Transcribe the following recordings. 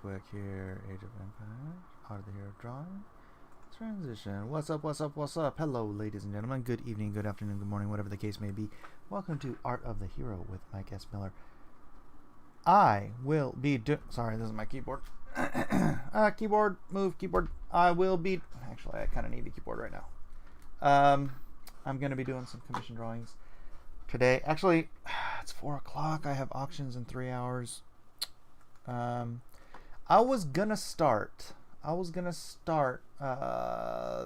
quick here. Age of Empires. Art of the Hero drawing. Transition. What's up, what's up, what's up? Hello, ladies and gentlemen. Good evening, good afternoon, good morning, whatever the case may be. Welcome to Art of the Hero with Mike S. Miller. I will be sorry, this is my keyboard. Keyboard, move, keyboard. I will be... Actually, I kind of need the keyboard right now. I'm going to be doing some commission drawings today. Actually, it's 4 o'clock. I have auctions in 3 hours. I was going to start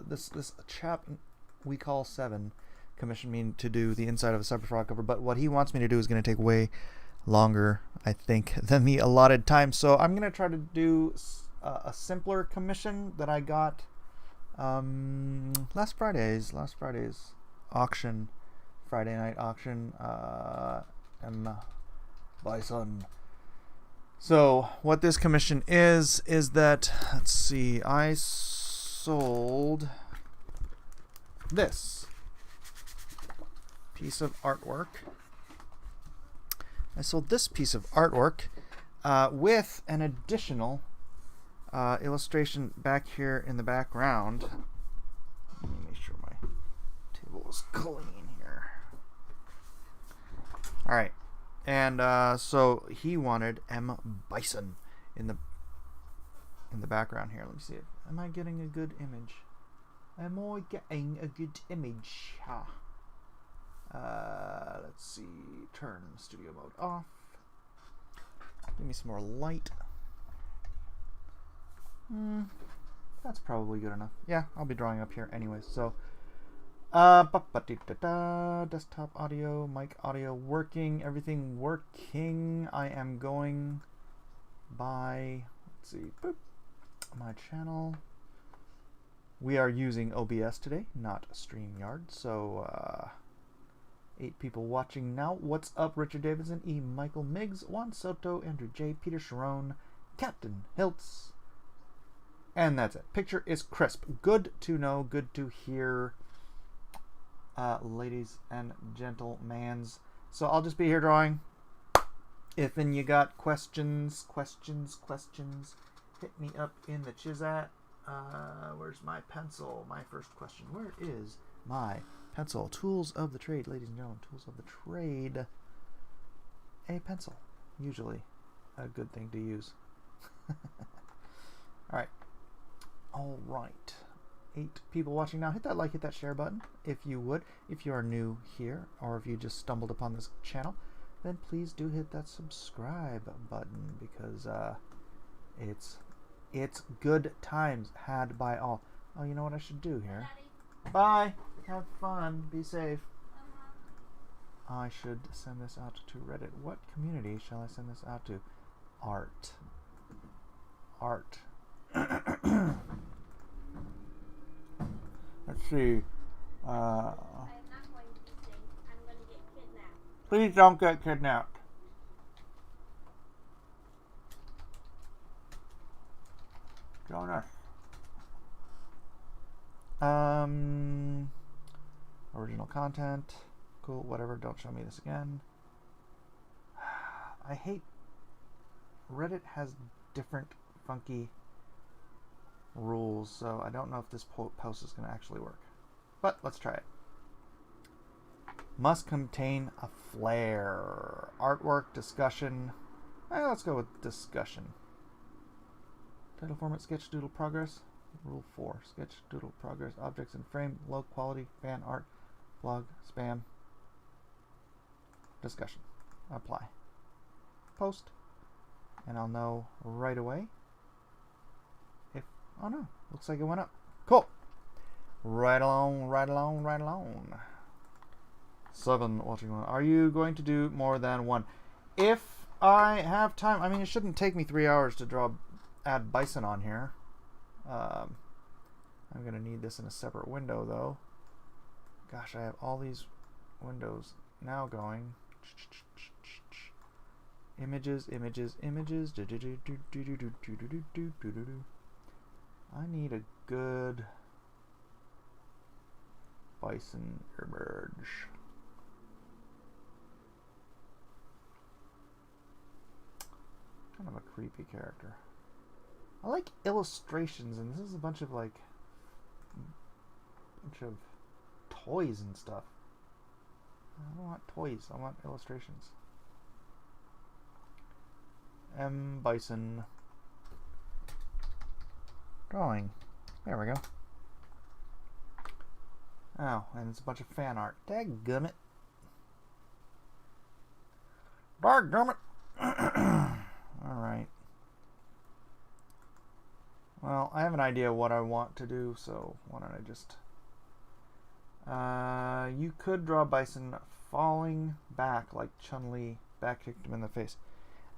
this chap we call 7 commissioned me to do the inside of a separate frog cover, but what he wants me to do is going to take way longer, I think, than the allotted time. So I'm going to try to do a simpler commission that I got last Friday's auction, Friday night auction, Bison. So what this commission is that, let's see, I sold this piece of artwork. With an additional illustration back here in the background. Let me make sure my table is clean here. All right. And so he wanted M. Bison in the background here. Let me see it. Am I getting a good image? Am I getting a good image? Let's see. Turn studio mode off. Give me some more light. That's probably good enough. Yeah, I'll be drawing up here anyway. So, desktop audio, mic audio working, everything working. I am going by, let's see, boop, my channel. We are using OBS today, not StreamYard. So, 8 people watching now. What's up, Richard Davidson, E. Michael Miggs, Juan Soto, Andrew J, Peter Sharon, Captain Hiltz. And that's it. Picture is crisp. Good to know, good to hear, ladies and gentlemen. So I'll just be here drawing. If and you got questions, hit me up in the Chizat. Where's my pencil? My first question. Where is my pencil? Tools of the trade, ladies and gentlemen. Tools of the trade. A pencil. Usually a good thing to use. Alright. Alright. 8 people watching now. Hit that like, hit that share button if you would. If you are new here or if you just stumbled upon this channel, then please do hit that subscribe button because it's good times had by all. Oh, you know what I should do here? Daddy. Bye. Have fun. Be safe. I should send this out to Reddit. What community shall I send this out to? Art. Let's see. I'm not going to be safe. I'm going to get kidnapped. Please don't get kidnapped. Jonas. Original content. Cool, whatever. Don't show me this again. I hate Reddit has different funky rules, so I don't know if this post is going to actually work. But let's try it. Must contain a flair. Artwork, discussion. Let's go with discussion. Title format, sketch, doodle, progress. Rule 4. Sketch, doodle, progress, objects in frame, low quality, fan art, blog, spam. Discussion. Apply. Post. And I'll know right away if... Oh no. Looks like it went up. Cool. Right along. 7 watching one. Are you going to do more than one? If I have time. I mean, it shouldn't take me 3 hours to add Bison on here. I'm going to need this in a separate window, though. Gosh, I have all these windows now going. Images. I need a good Bison emerge. Kind of a creepy character. I like illustrations, and this is a bunch of toys and stuff. I don't want toys. I want illustrations. M. Bison. Drawing. There we go. Oh, and it's a bunch of fan art. Dadgummit. Dadgummit. Alright. Well, I have an idea what I want to do, so why don't I just... you could draw Bison falling back like Chun-Li back kicked him in the face.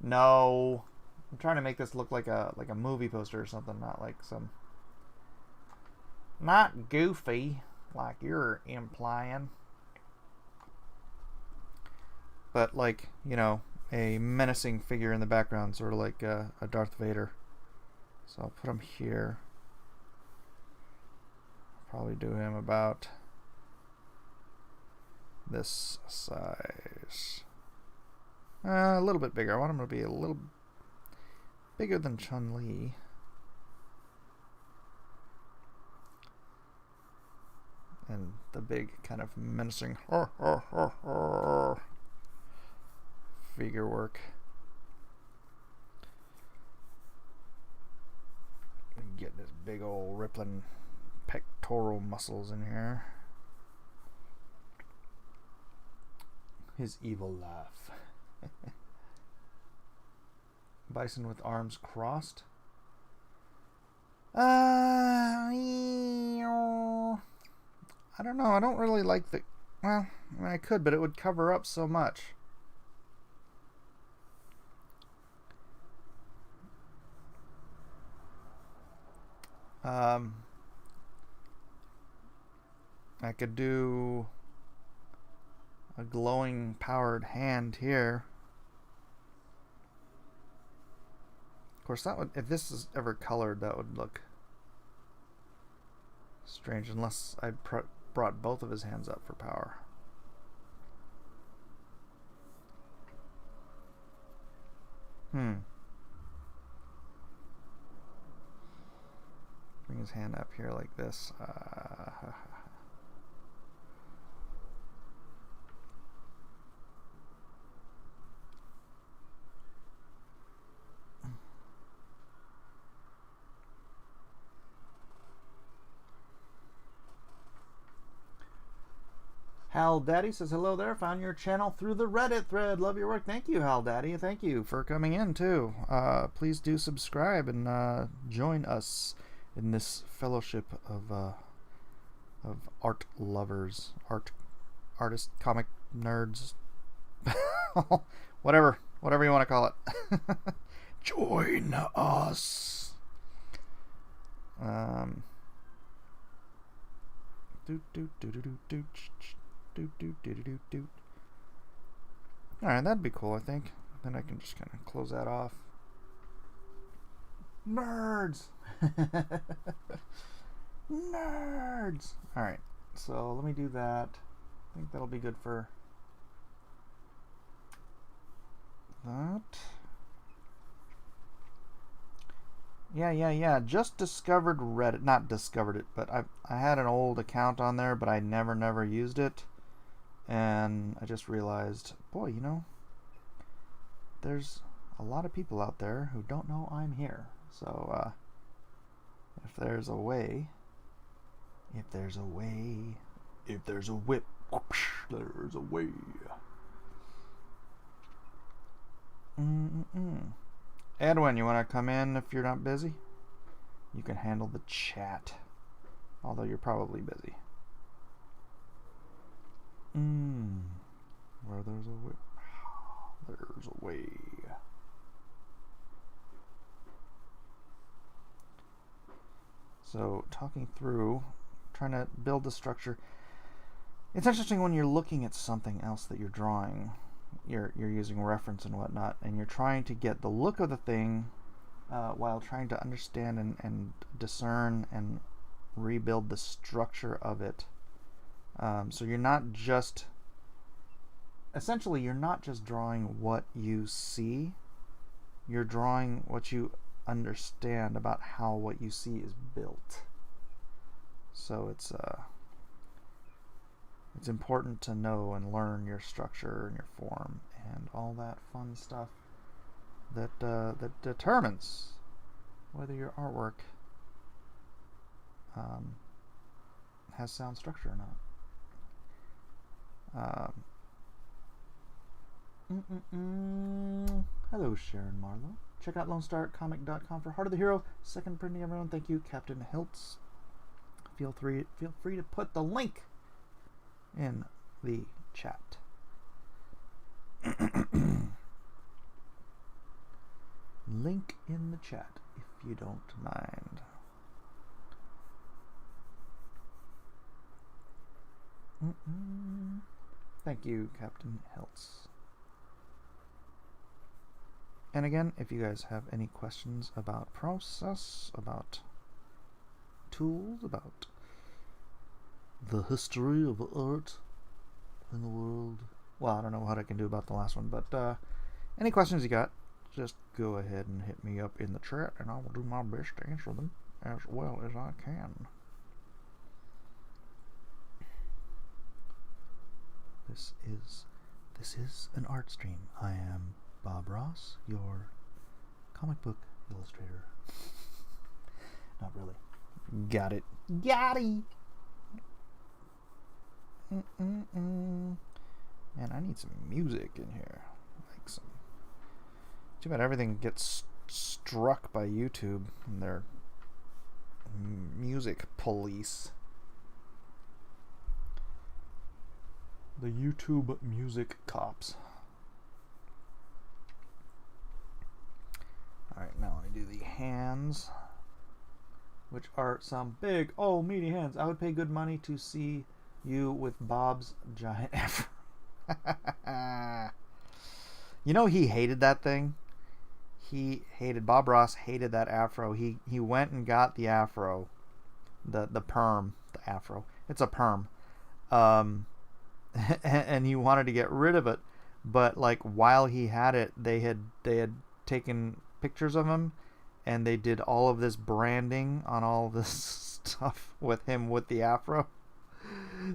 No. I'm trying to make this look like a movie poster or something, not like some... Not goofy, like you're implying. But like, you know, a menacing figure in the background, sort of like a Darth Vader. So I'll put him here. Probably do him about this size. A little bit bigger. I want him to be a little bigger than Chun-Li. And the big kind of menacing figure work. Getting his big old rippling pectoral muscles in here. His evil laugh. Bison with arms crossed. I don't know. I don't really like the... Well, I mean, I could, but it would cover up so much. I could do a glowing powered hand here. Of course, that would, if this is ever colored, that would look strange unless I brought both of his hands up for power. Bring his hand up here like this. Hal Daddy says hello there. Found your channel through the Reddit thread. Love your work. Thank you, Hal Daddy. Thank you for coming in too. Please do subscribe and join us in this fellowship of art lovers, artists, comic nerds, whatever you want to call it. Join us. Alright, that'd be cool, I think. Then I can just kind of close that off. Nerds! Nerds! Alright, so let me do that. I think that'll be good for that. Yeah. Just discovered Reddit. Not discovered it, but I had an old account on there, but I never used it. And I just realized, boy, you know, there's a lot of people out there who don't know I'm here. So, if there's a way, if there's a whip, there's a way. Edwin, you want to come in if you're not busy? You can handle the chat, although you're probably busy. Where there's a whip, there's a way. So, talking through, trying to build the structure. It's interesting when you're looking at something else that you're drawing. You're using reference and whatnot, and you're trying to get the look of the thing while trying to understand and discern and rebuild the structure of it. So you're not just... Essentially, you're not just drawing what you see. You're drawing what you understand about how what you see is built. So it's important to know and learn your structure and your form and all that fun stuff that determines whether your artwork has sound structure or not. Hello, Sharon Marlowe. Check out LoneStarComic.com for Heart of the Hero, second printing, everyone. Thank you, Captain Hiltz. Feel free to put the link in the chat. Link in the chat if you don't mind. Thank you, Captain Hiltz. And again, if you guys have any questions about process, about tools, about the history of art in the world, well, I don't know what I can do about the last one, but any questions you got, just go ahead and hit me up in the chat, and I will do my best to answer them as well as I can. This is an art stream. I am Bob Ross, your comic book illustrator. Not really. Got it. Man, I need some music in here. Like some. Too bad everything gets struck by YouTube and their music police. The YouTube music cops. Alright, now let me do the hands, which are some big, meaty hands. I would pay good money to see you with Bob's giant afro. You know, he hated that thing. Bob Ross hated that afro. He went and got the afro, the perm, the afro. It's a perm. And he wanted to get rid of it, but like while he had it, they had taken pictures of him, and they did all of this branding on all of this stuff with him with the afro.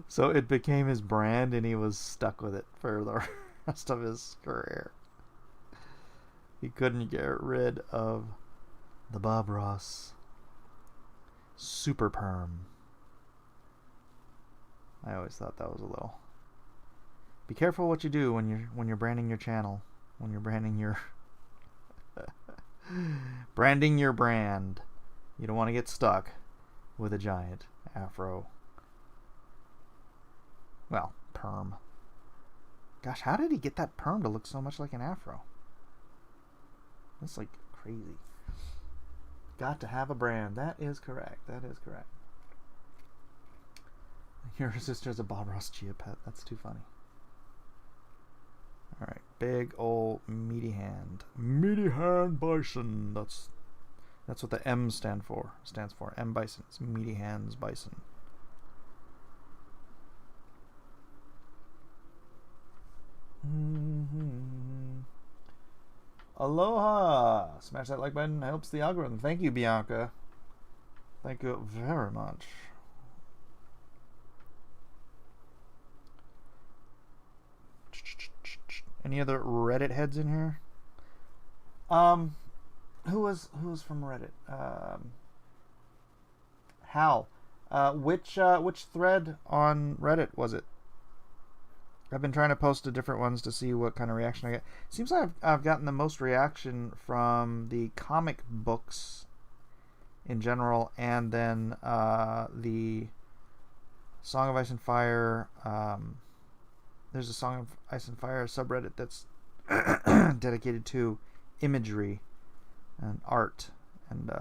So it became his brand, and he was stuck with it for the rest of his career. He couldn't get rid of the Bob Ross super perm. I always thought that was a little. Be careful what you do when you're branding your channel, when you're branding your branding your brand. You don't want to get stuck with a giant afro. Well, perm. Gosh, how did he get that perm to look so much like an afro? That's like crazy. Got to have a brand. That is correct. Your sister's a Bob Ross Chia pet. That's too funny. Alright, big old meaty hand. Meaty hand bison. That's what the M stands for. M bison. It's meaty hands bison. Aloha! Smash that like button. Helps the algorithm. Thank you, Bianca. Thank you very much. Any other Reddit heads in here? Who was from Reddit? Hal. Which thread on Reddit was it? I've been trying to post to different ones to see what kind of reaction I get. Seems like I've gotten the most reaction from the comic books in general, and then the Song of Ice and Fire. There's a Song of Ice and Fire subreddit that's dedicated to imagery and art, and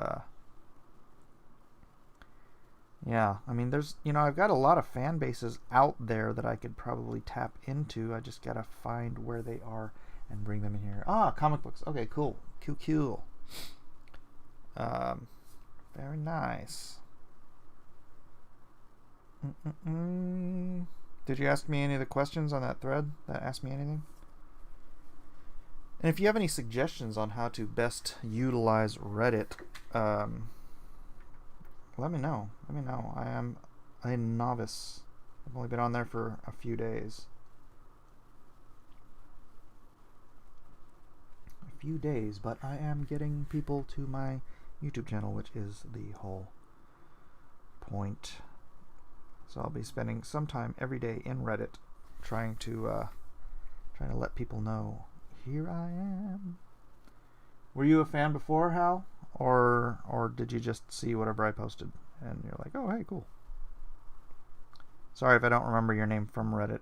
yeah, I mean, there's, I've got a lot of fan bases out there that I could probably tap into. I just gotta find where they are and bring them in here. Comic books. Okay, cool. Cool. Very nice. Did you ask me any of the questions on that thread that asked me anything? And if you have any suggestions on how to best utilize Reddit, let me know. Let me know. I am a novice. I've only been on there for a few days. But I am getting people to my YouTube channel, which is the whole point. So I'll be spending some time every day in Reddit trying to let people know, here I am. Were you a fan before, Hal? Or did you just see whatever I posted and you're like, oh, hey, cool. Sorry if I don't remember your name from Reddit.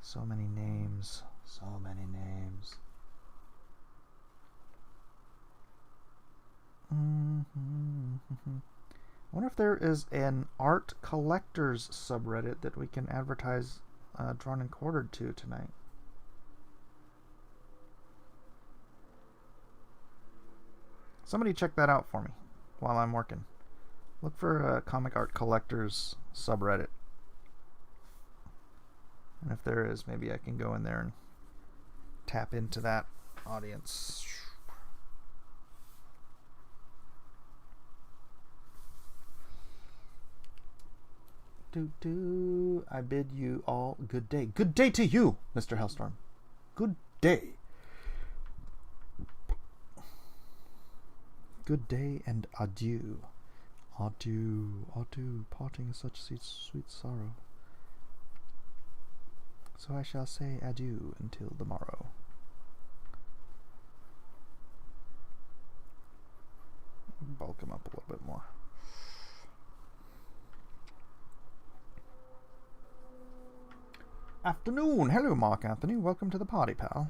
So many names. So many names. I wonder if there is an art collectors subreddit that we can advertise Drawn and Quartered to tonight. Somebody check that out for me while I'm working. Look for a comic art collectors subreddit. And if there is, maybe I can go in there and tap into that audience. I bid you all good day. Good day to you, Mr. Hellstorm. Good day. Good day and adieu. Adieu, adieu, parting is such sweet sorrow. So I shall say adieu until the morrow. Bulk him up a little bit more. Afternoon. Hello, Mark Anthony. Welcome to the party, pal.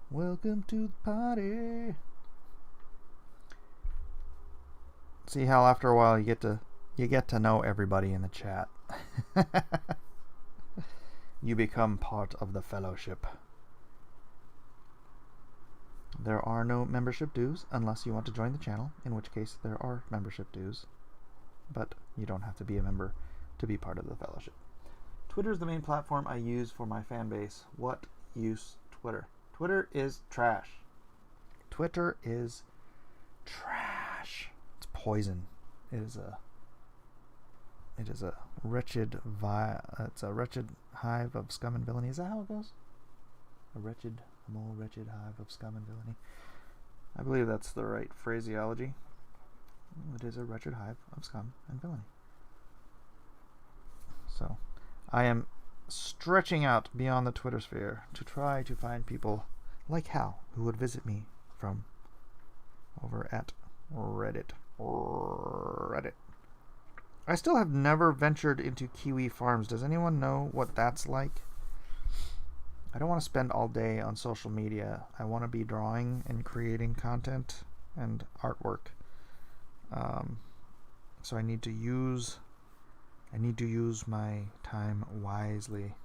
Welcome to the party. See how after a while you get to know everybody in the chat. You become part of the fellowship. There are no membership dues unless you want to join the channel, in which case there are membership dues. But you don't have to be a member to be part of the fellowship. Twitter is the main platform I use for my fan base. What use Twitter? Twitter is trash. Twitter is trash. It's poison. It is a wretched it's a wretched hive of scum and villainy. Is that how it goes? A more wretched hive of scum and villainy. I believe that's the right phraseology. It is a wretched hive of scum and villainy. So, I am stretching out beyond the Twitter sphere to try to find people like Hal who would visit me from over at Reddit. I still have never ventured into Kiwi Farms. Does anyone know what that's like? I don't want to spend all day on social media. I want to be drawing and creating content and artwork. So I need to use my time wisely.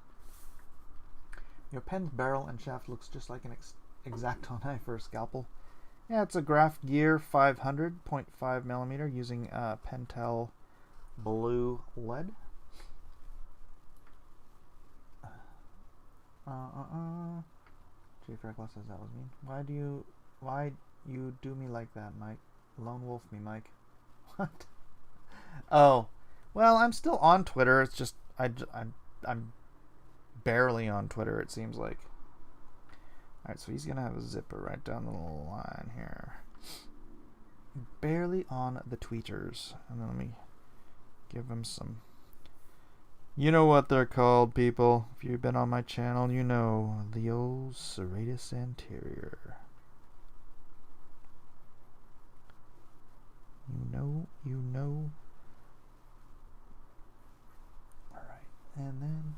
Your pen's barrel and shaft looks just like an X-Acto knife or scalpel. Yeah, it's a Graph Gear 500 0.5mm using Pentel blue lead. Chief Reckless says that was mean. Why you do me like that, Mike? Lone wolf me, Mike. What? Oh, well, I'm still on Twitter. It's just I'm barely on Twitter. It seems like. All right, so he's gonna have a zipper right down the line here. Barely on the tweeters, and then let me give him some. You know what they're called, people. If you've been on my channel, you know the old serratus anterior. You know. All right, and then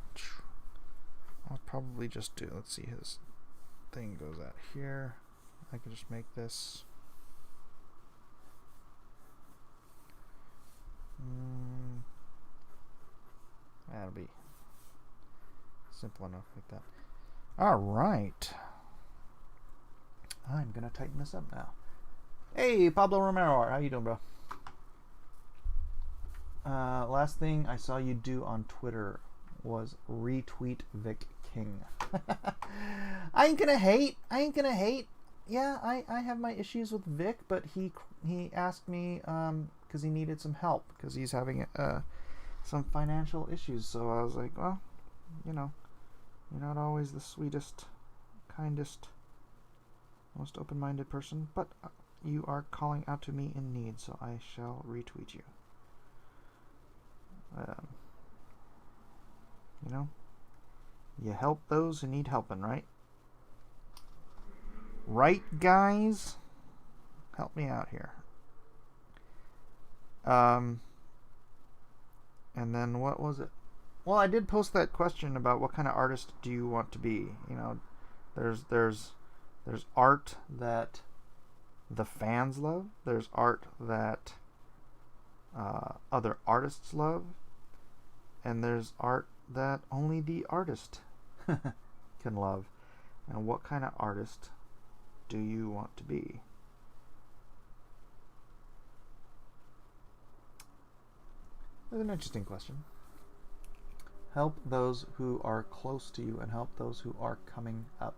I'll probably just do. Let's see, his thing goes out here. I can just make this. That'll be simple enough like that. All right. I'm gonna tighten this up now. Hey, Pablo Romero, how you doing, bro? Last thing I saw you do on Twitter was retweet Vic King. I ain't gonna hate. Yeah, I have my issues with Vic, but he asked me because he needed some help because he's having some financial issues. So I was like, well, you know, you're not always the sweetest, kindest, most open-minded person, but you are calling out to me in need, so I shall retweet you. You know, you help those who need helping, right? Right, guys? Help me out here. And then what was it? Well, I did post that question about what kind of artist do you want to be. You know, there's art that the fans love. There's art that other artists love. And there's art that only the artist can love. And what kind of artist do you want to be? That's an interesting question. Help those who are close to you and help those who are coming up.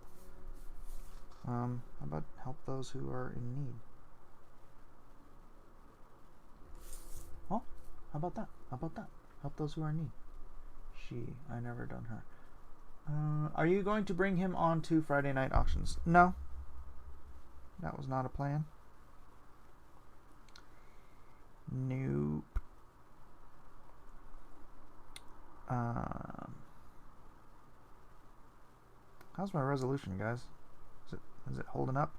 How about help those who are in need? Oh, how about that? Help those who are in need. I never done her. Are you going to bring him on to Friday night auctions? No. That was not a plan. Nope. How's my resolution, guys? Is it holding up?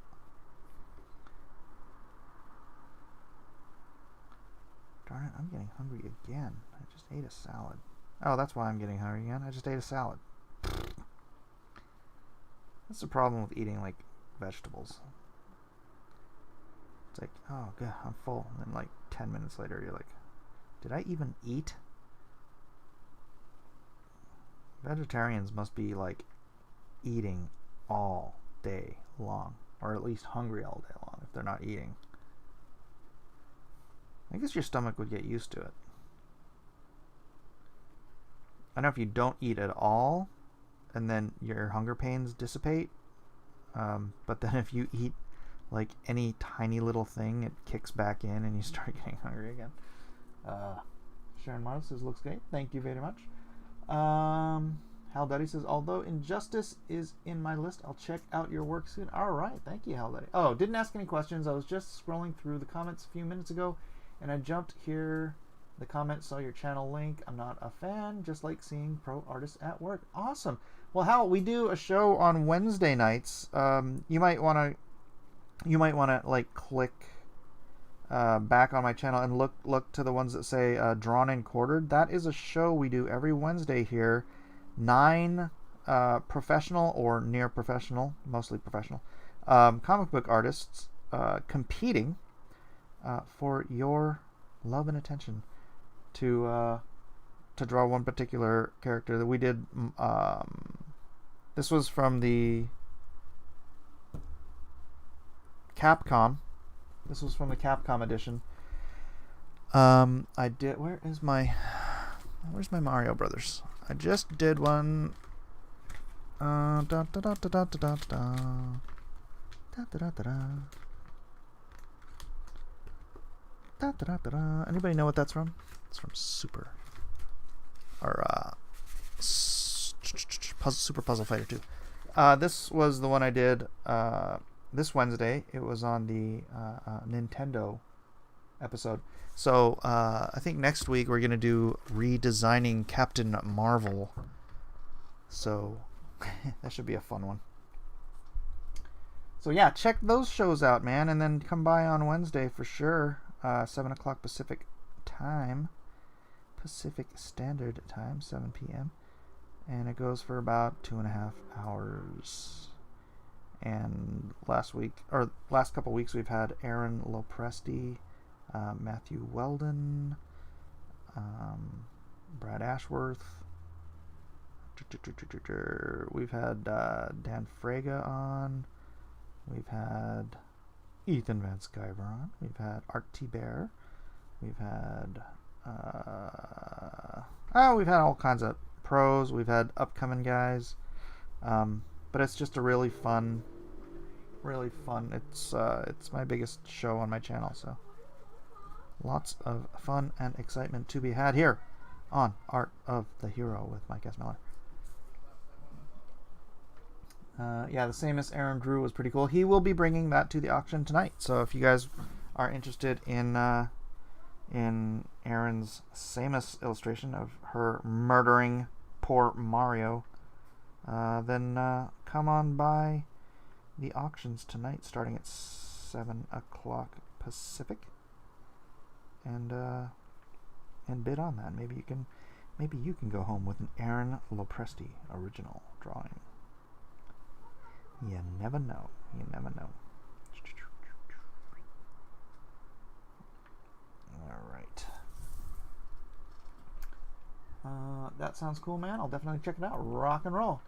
Darn it, I'm getting hungry again. I just ate a salad. Oh, that's why I'm getting hungry again. I just ate a salad. That's the problem with eating, like, vegetables. It's like, oh, God, I'm full. And then, like, 10 minutes later, you're like, did I even eat? Vegetarians must be, like, eating all day long. Or at least hungry all day long if they're not eating. I guess your stomach would get used to it. I know if you don't eat at all, and then your hunger pains dissipate. But then if you eat like any tiny little thing, it kicks back in and you start getting hungry again. Sharon Mars says, looks great. Thank you very much. Hal Duddy says, although Injustice is in my list, I'll check out your work soon. All right. Thank you, Hal Duddy. Oh, didn't ask any questions. I was just scrolling through the comments a few minutes ago, and I jumped here. The comments, saw your channel link. I'm not a fan, just like seeing pro artists at work. Awesome. Well, Hal, we do a show on Wednesday nights. You might want to like click back on my channel and look to the ones that say Drawn and Quartered. That is a show we do every Wednesday here. 9 professional or near professional, mostly professional, comic book artists competing for your love and attention to draw one particular character that we did. This was from the Capcom. This was from the Capcom edition. I did. Where's my Mario Brothers? I just did one. Anybody know what that's from? It's from Super. Or Super Puzzle Fighter 2. This was the one I did this Wednesday. It was on the Nintendo episode. So I think next week we're going to do redesigning Captain Marvel. So that should be a fun one. So yeah, check those shows out, man. And then come by on Wednesday for sure. 7 o'clock Pacific time. Pacific Standard Time, 7 p.m. And it goes for about 2.5 hours. And last couple weeks, we've had Aaron Lopresti, Matthew Weldon, Brad Ashworth. We've had Dan Fraga on. We've had Ethan Van Sciver on. We've had Art T. Bear. We've had all kinds of pros. We've had upcoming guys. But it's just a really fun. It's my biggest show on my channel, so lots of fun and excitement to be had here on Art of the Hero with Mike S. Miller. Yeah, the Samus Aaron Drew was pretty cool. He will be bringing that to the auction tonight. So if you guys are interested in Aaron's Samus illustration of her murdering poor Mario, then come on by the auctions tonight, starting at 7 o'clock Pacific, and bid on that. Maybe you can go home with an Aaron Lopresti original drawing. You never know. You never know. All right. That sounds cool, man. I'll definitely check it out. Rock and roll.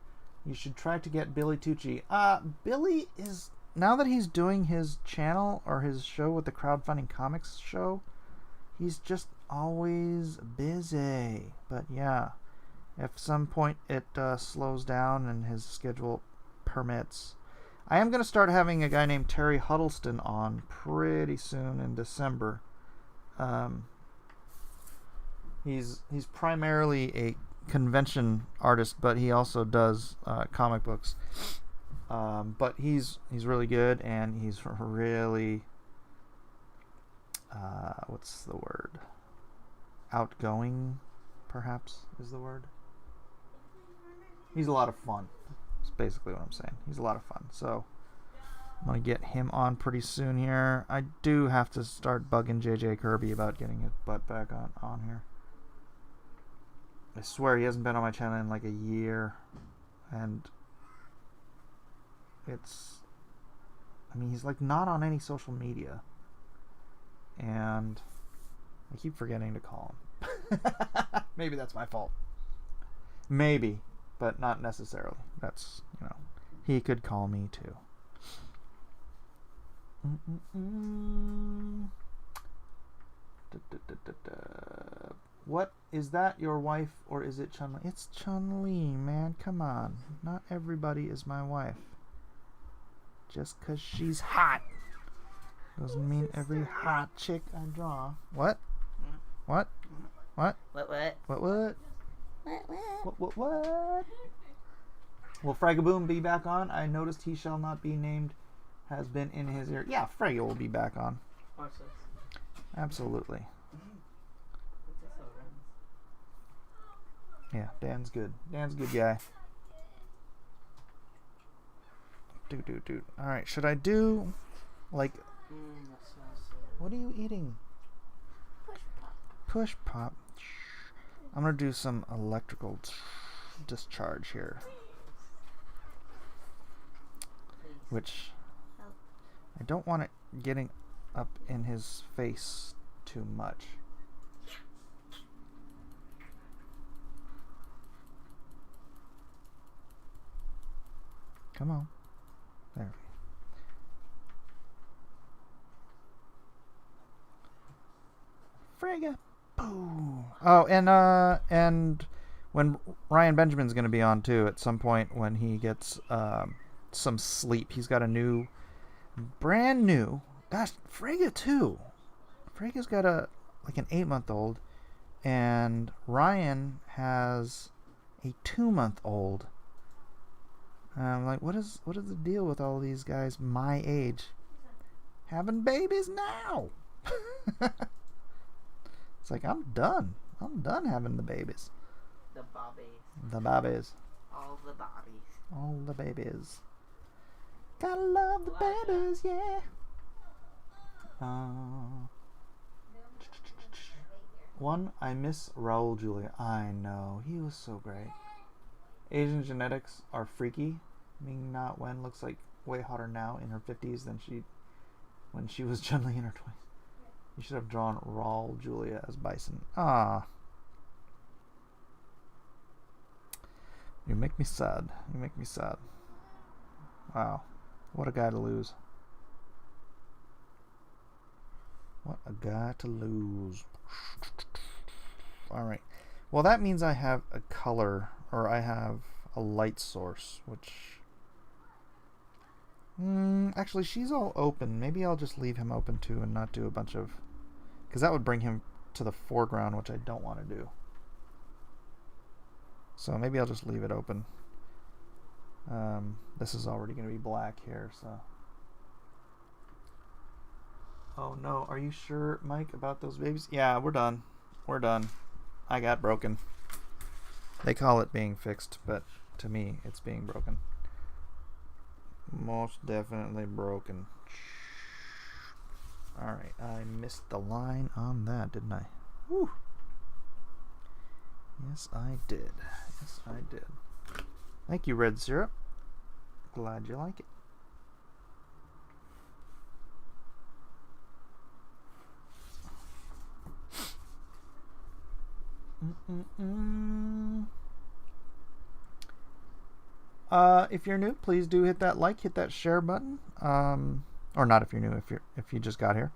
You should try to get Billy Tucci. Billy is, now that he's doing his channel or his show with the crowdfunding comics show, he's just always busy. But yeah, if some point it slows down and his schedule permits, I am going to start having a guy named Terry Huddleston on pretty soon in December. He's primarily a convention artist, but he also does comic books. But he's really good, and he's really what's the word? Outgoing, perhaps, is the word. He's a lot of fun. That's basically what I'm saying. He's a lot of fun. So I'm gonna get him on pretty soon here. I do have to start bugging JJ Kirby about getting his butt back on here. I swear he hasn't been on my channel in like a year, and he's like not on any social media, and I keep forgetting to call him. Maybe that's my fault. Maybe, but not necessarily. That's, he could call me too. What is that, your wife, or is it Chun-Li? It's Chun-Li, man. Come on. Not everybody is my wife. Just 'cause she's hot doesn't mean every hot chick I draw. What? What? What? What? What? What? Will Fragaboom be back on? I noticed he shall not be named has been in his ear. Yeah, Frega will be back on. Watch this. Absolutely. Yeah, Dan's good. Dan's a good guy. Dude. Alright, should I do, like... What are you eating? Push pop. I'm going to do some electrical discharge here. Which... I don't want it getting up in his face too much. Come on. There. Frega. Boom. Oh, and when Ryan Benjamin's going to be on too at some point when he gets some sleep. He's got a brand new. Gosh, Frega too. Frega's got an 8-month-old, and Ryan has a 2-month-old. And I'm like, what is the deal with all these guys my age having babies now? It's like, I'm done having the babies. The bobbies. The babies. All the bobbies. All the babies. Gotta love the babies, yeah. I miss Raul Julia. I know, he was so great. Asian genetics are freaky. Ming Na Wen looks like way hotter now in her 50s than when she was Chun-Li in her 20s. You should have drawn Raul Julia as Bison. Ah. You make me sad. Wow. What a guy to lose. Alright. Well, that means I have a color, or I have a light source, which... actually, she's all open. Maybe I'll just leave him open too and not do a bunch of... Because that would bring him to the foreground, which I don't want to do. So maybe I'll just leave it open. This is already going to be black here, so... Oh no, are you sure, Mike, about those babies? Yeah, we're done. We're done. I got broken. They call it being fixed, but to me, it's being broken. Most definitely broken. Alright, I missed the line on that, didn't I? Whew. Yes, I did. Yes, I did. Thank you, Red Syrup. Glad you like it. If you're new, please do hit that like, hit that share button. Or not if you're new, if you just got here.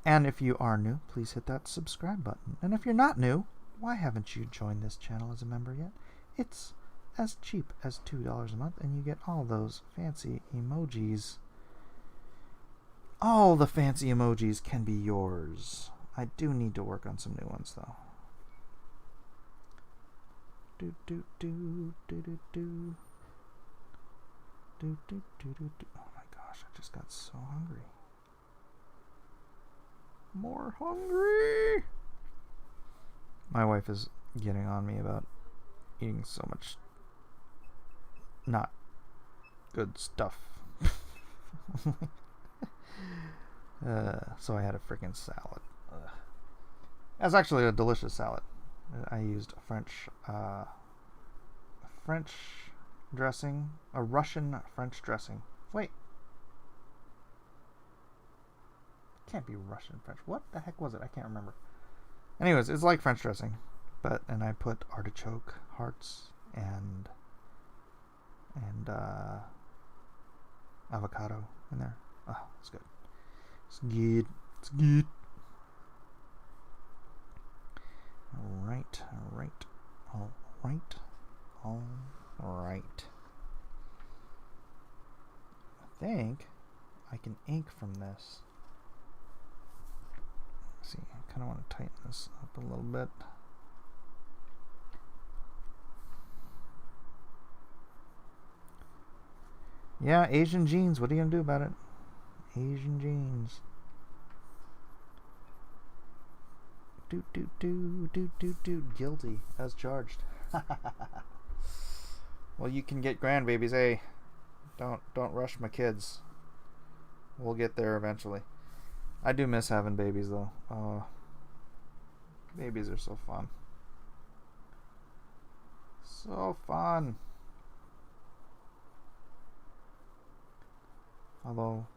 And if you are new, please hit that subscribe button. And if you're not new, why haven't you joined this channel as a member yet? It's as cheap as $2 a month, and you get all those fancy emojis. All the fancy emojis can be yours. I do need to work on some new ones, though. Do do do do do do. Do do do do do. Oh my gosh, I just got so hungry. More hungry. My wife is getting on me about eating so much not good stuff. So I had a freaking salad. That's actually a delicious salad. I used French dressing, a Russian French dressing. Wait. It can't be Russian French. What the heck was it? I can't remember. Anyways, it's like French dressing, and I put artichoke hearts and avocado in there. Oh, it's good. It's good. It's good. All right. I think I can ink from this. Let's see, I kind of want to tighten this up a little bit. Yeah, Asian genes. What are you gonna do about it? Asian genes. Guilty as charged. Well, you can get grandbabies, eh? Don't rush my kids. We'll get there eventually. I do miss having babies, though. Babies are so fun. So fun. Although,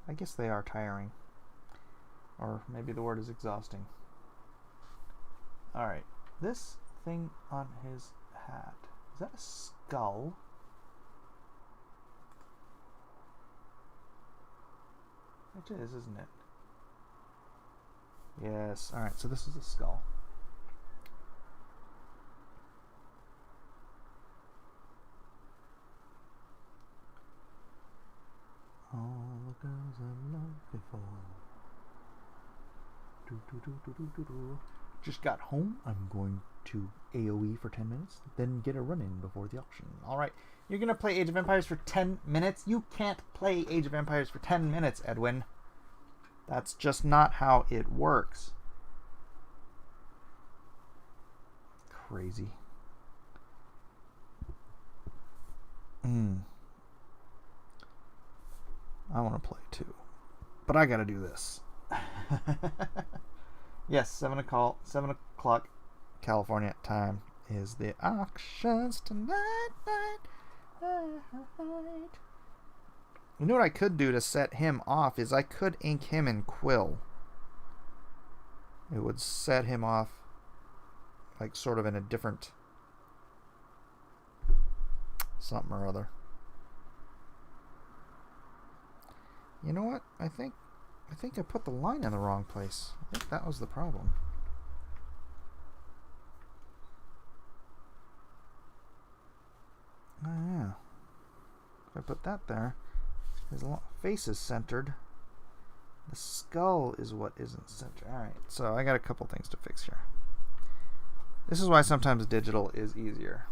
I guess they are tiring. Or maybe the word is exhausting. Alright. This thing on his hat. Is that a skull? It is, isn't it? Yes. Alright, so this is a skull. All the girls I've loved before. Just got home. I'm going to AoE for 10 minutes, then get a run-in before the auction. Alright, you're going to play Age of Empires for 10 minutes? You can't play Age of Empires for 10 minutes, Edwin. That's just not how it works. Crazy. I want to play too. But I gotta do this. Yes, 7 o'clock California time is the auctions tonight. You know what I could do to set him off is I could ink him in Quill. It would set him off like sort of in a different something or other. You know what? I think I put the line in the wrong place. I think that was the problem. Oh, yeah. If I put that there, his face is centered. The skull is what isn't centered. Alright, so I got a couple things to fix here. This is why sometimes digital is easier.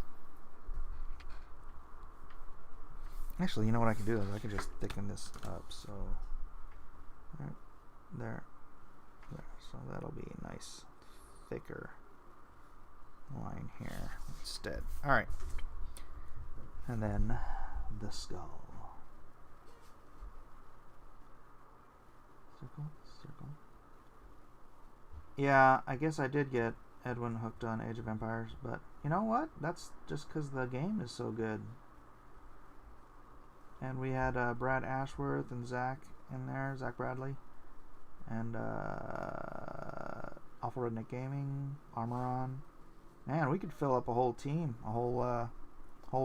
Actually, you know what I can do is I can just thicken this up. So, right there. So that'll be a nice, thicker line here instead. Alright. And then the skull. Circle, circle. Yeah, I guess I did get Edwin hooked on Age of Empires, but you know what? That's just because the game is so good. And we had Brad Ashworth and Zach in there, Zach Bradley, and Alpha Redneck Gaming, Armoron. Man, we could fill up a whole team, a whole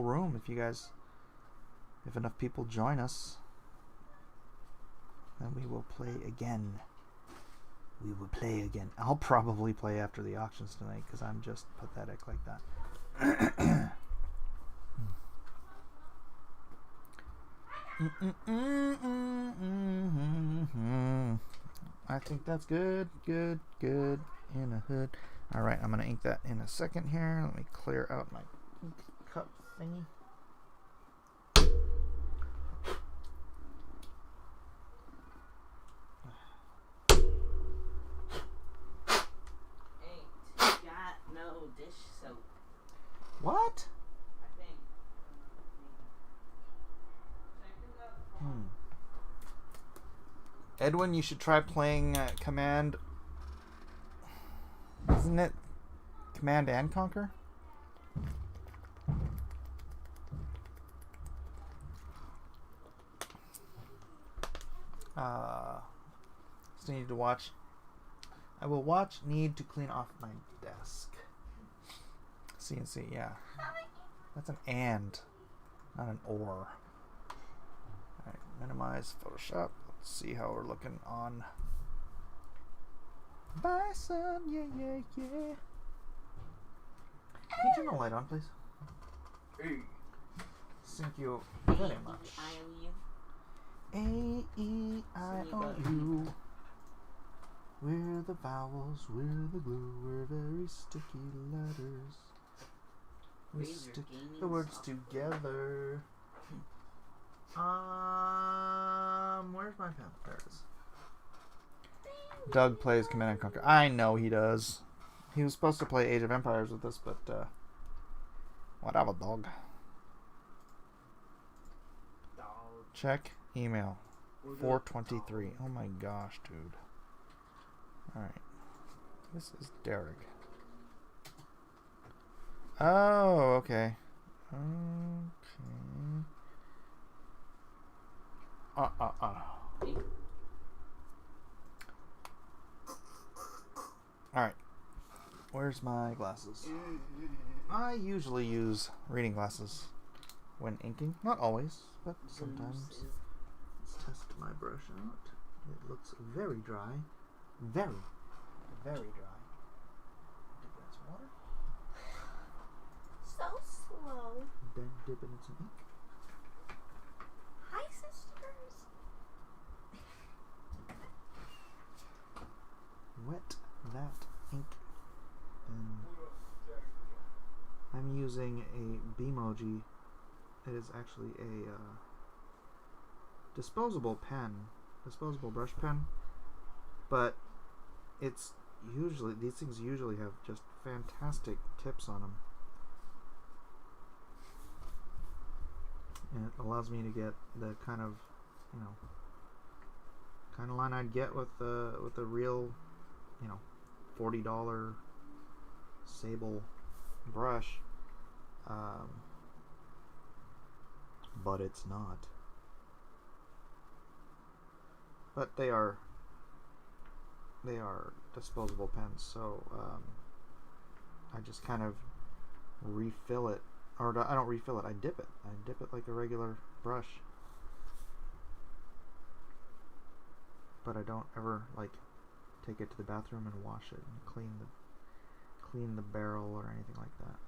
room if enough people join us. Then we will play again. We will play again. I'll probably play after the auctions tonight because I'm just pathetic like that. I think that's good, good, good in a hood. Alright, I'm going to ink that in a second here. Let me clear out my ink cup thingy. What? Edwin, you should try playing Command. Isn't it Command and Conquer? Still need to watch. I will watch Need to Clean Off My Desk. CNC, yeah. That's an and, not an or. Alright, minimize Photoshop. Let's see how we're looking on Bison, yeah, yeah, yeah. Can you turn the light on, please? Hey. Thank you very much. A-E-I-O-U. We're the vowels, we're the glue, we're very sticky letters. We stick the words together. Where's my pen? There it is. Doug plays Command and Conquer. I know he does. He was supposed to play Age of Empires with us, but whatever, dog. Check email. 423. Oh my gosh, dude. Alright. This is Derek. Oh, okay. Okay. Alright. Where's my glasses? I usually use reading glasses when inking. Not always, but sometimes. Let's test my brush out. It looks very dry. Very, very dry. Dip it in some water. So slow. Then dip it in some ink. Hi, sisters. Wet that ink. And I'm using a Beamoji. It is actually a disposable brush pen, but it's usually, these things usually have just fantastic tips on them, and it allows me to get the kind of line I'd get with the real $40 Sable brush, but it's not. But they are disposable pens, so I just kind of refill it, or I don't refill it, I dip it like a regular brush, but I don't ever take it to the bathroom and wash it and clean the barrel or anything like that.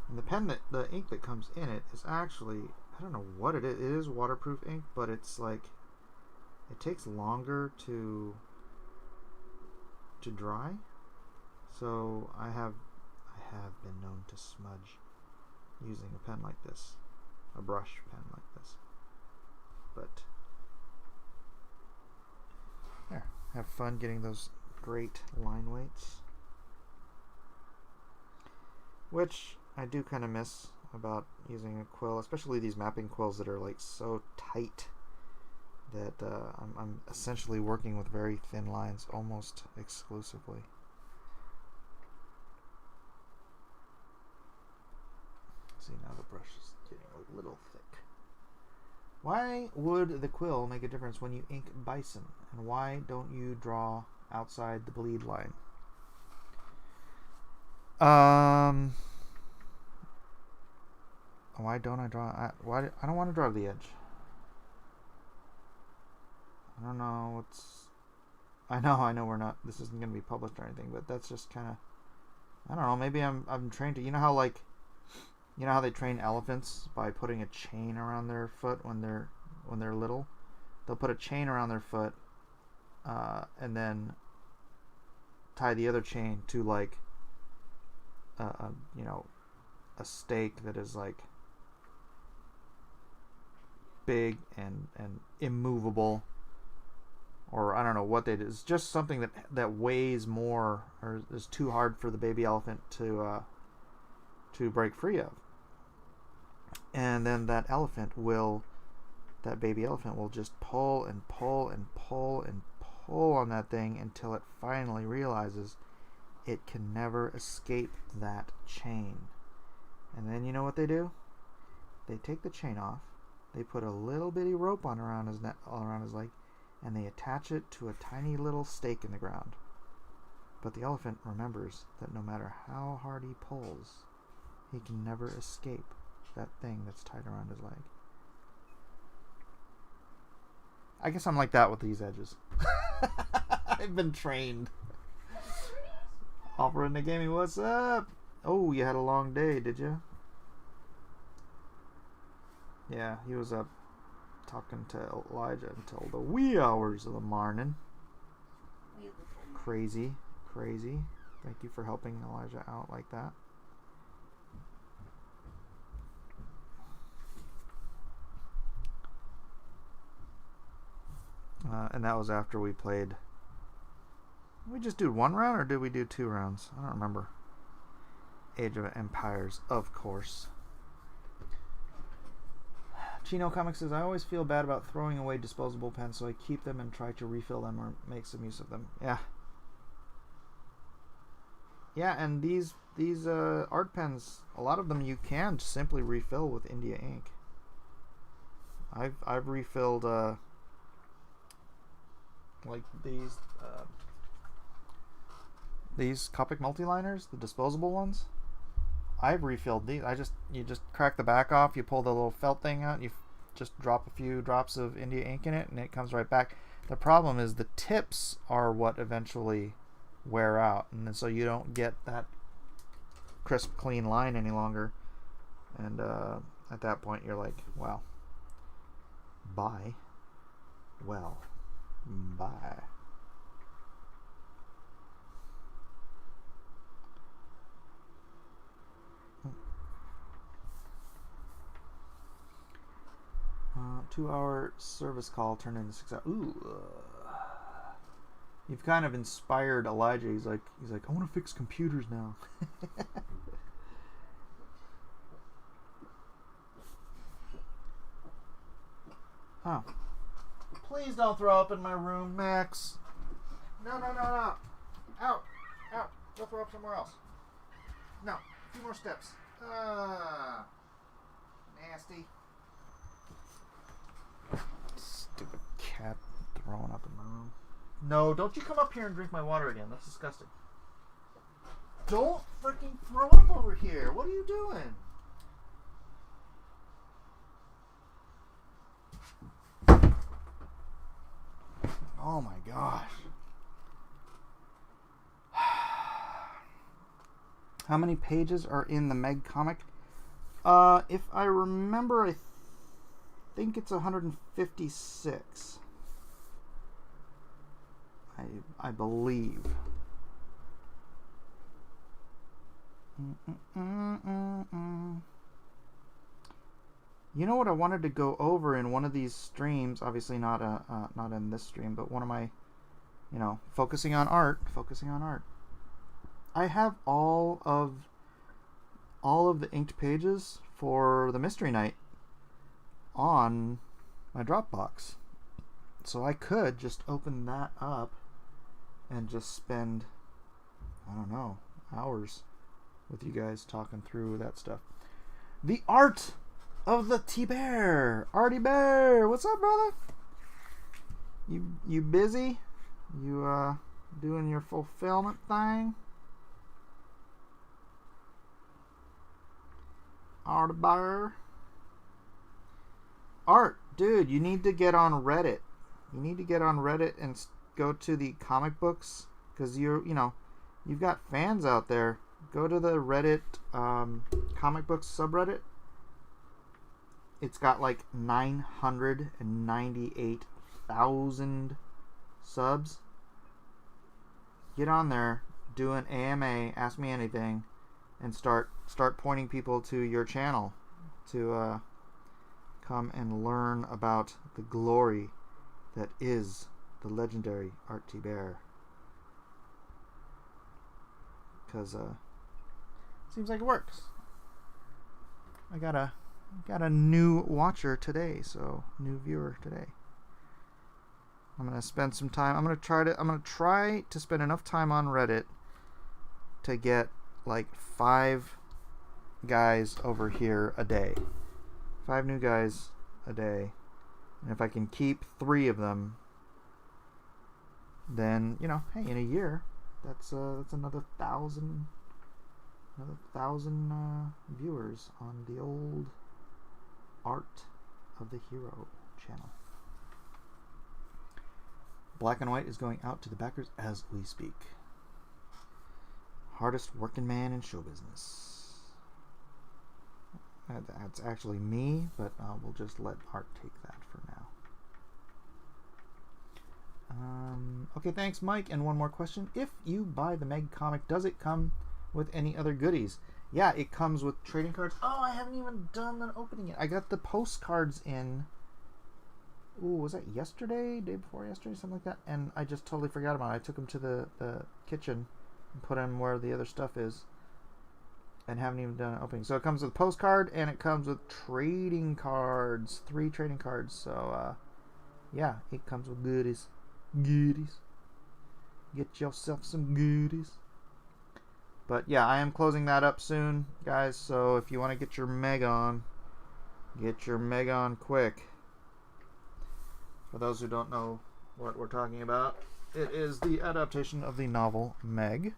And the pen the ink that comes in it is actually, I don't know what it is. It is waterproof ink, but it's like, it takes longer to dry. So I have been known to smudge using a pen like this, a brush pen like this. But there, have fun getting those great line weights, which I do kind of miss about using a quill, especially these mapping quills that are like so tight that I'm essentially working with very thin lines almost exclusively. See, now the brush is getting a little thick. Why would the quill make a difference when you ink bison? And why don't you draw outside the bleed line? Why don't I draw? I don't want to draw the edge. I don't know what's. I know we're not. This isn't going to be published or anything, but that's just kind of. I don't know. Maybe I'm trained to. You know how they train elephants by putting a chain around their foot when they're little. They'll put a chain around their foot, and then tie the other chain to like a stake that is like big and immovable, or I don't know what they do. It's just something that weighs more or is too hard for the baby elephant to break free of. And then that baby elephant will just pull and pull and pull and pull on that thing until it finally realizes it can never escape that chain. And then you know what they do? They take the chain off, they put a little bitty rope on around his leg, and they attach it to a tiny little stake in the ground. But the elephant remembers that no matter how hard he pulls, he can never escape that thing that's tied around his leg. I guess I'm like that with these edges. I've been trained. Operating Gaming, what's up? Oh, you had a long day, did you? Yeah, he was up talking to Elijah until the wee hours of the morning. Crazy. Thank you for helping Elijah out like that. And that was after we played. Did we just do one round or did we do 2 rounds? I don't remember. Age of Empires, of course. Chino Comics says, I always feel bad about throwing away disposable pens, so I keep them and try to refill them or make some use of them. Yeah. Yeah, and these art pens, a lot of them you can simply refill with India ink. I've refilled like these Copic multiliners, the disposable ones. I've refilled these. You just crack the back off, you pull the little felt thing out, you just drop a few drops of India ink in it, and it comes right back. The problem is the tips are what eventually wear out, and then so you don't get that crisp, clean line any longer. And at that point, you're like, well, bye. Well, bye. Two-hour service call turned into 6 hours. Ooh. You've kind of inspired Elijah. He's like, I want to fix computers now. Oh. Please don't throw up in my room, Max. No. Out. Go throw up somewhere else. No. A few more steps. Nasty. Stupid cat throwing up in my room. No, don't you come up here and drink my water again. That's disgusting. Don't freaking throw up over here. What are you doing? Oh my gosh. How many pages are in the Meg comic? If I remember, I think it's 156. I believe. You know what I wanted to go over in one of these streams? Obviously not not in this stream, but one of my, focusing on art. I have all of the inked pages for the Mystery Night on my Dropbox. So I could just open that up and just spend, I don't know, hours with you guys talking through that stuff. The art of the T-Bear. Artie Bear. What's up, brother? You busy? You doing your fulfillment thing? Artie Bear. Art, dude, you need to get on Reddit. You need to get on Reddit and go to the comic books, because you've got fans out there. Go to the Reddit comic books subreddit. It's got like 998,000 subs. Get on there, do an AMA, ask me anything, and start pointing people to your channel to come and learn about the glory that is the legendary Art T. Bear. Because seems like it works. I got a new watcher today, so new viewer today. I'm gonna spend some time. I'm gonna try to spend enough time on Reddit to get like 5 guys over here a day. 5 new guys a day. And if I can keep 3 of them, then, hey, in a year, that's another 1,000 viewers on the old Art of the Hero channel. Black and White is going out to the backers as we speak. Hardest working man in show business. That's actually me, but we'll just let Art take that for now. Okay, thanks, Mike. And one more question. If you buy the Meg comic, does it come with any other goodies? Yeah, it comes with trading cards. Oh, I haven't even done an opening yet. I got the postcards in. Ooh, was that yesterday? Day before yesterday? Something like that. And I just totally forgot about it. I took them to the kitchen and put them where the other stuff is. And haven't even done an opening. So it comes with a postcard and it comes with trading cards. 3 trading cards. So, yeah, it comes with goodies. Get yourself some goodies. But yeah, I am closing that up soon, guys. So if you want to get your Meg on quick. For those who don't know what we're talking about, it is the adaptation of the novel Meg.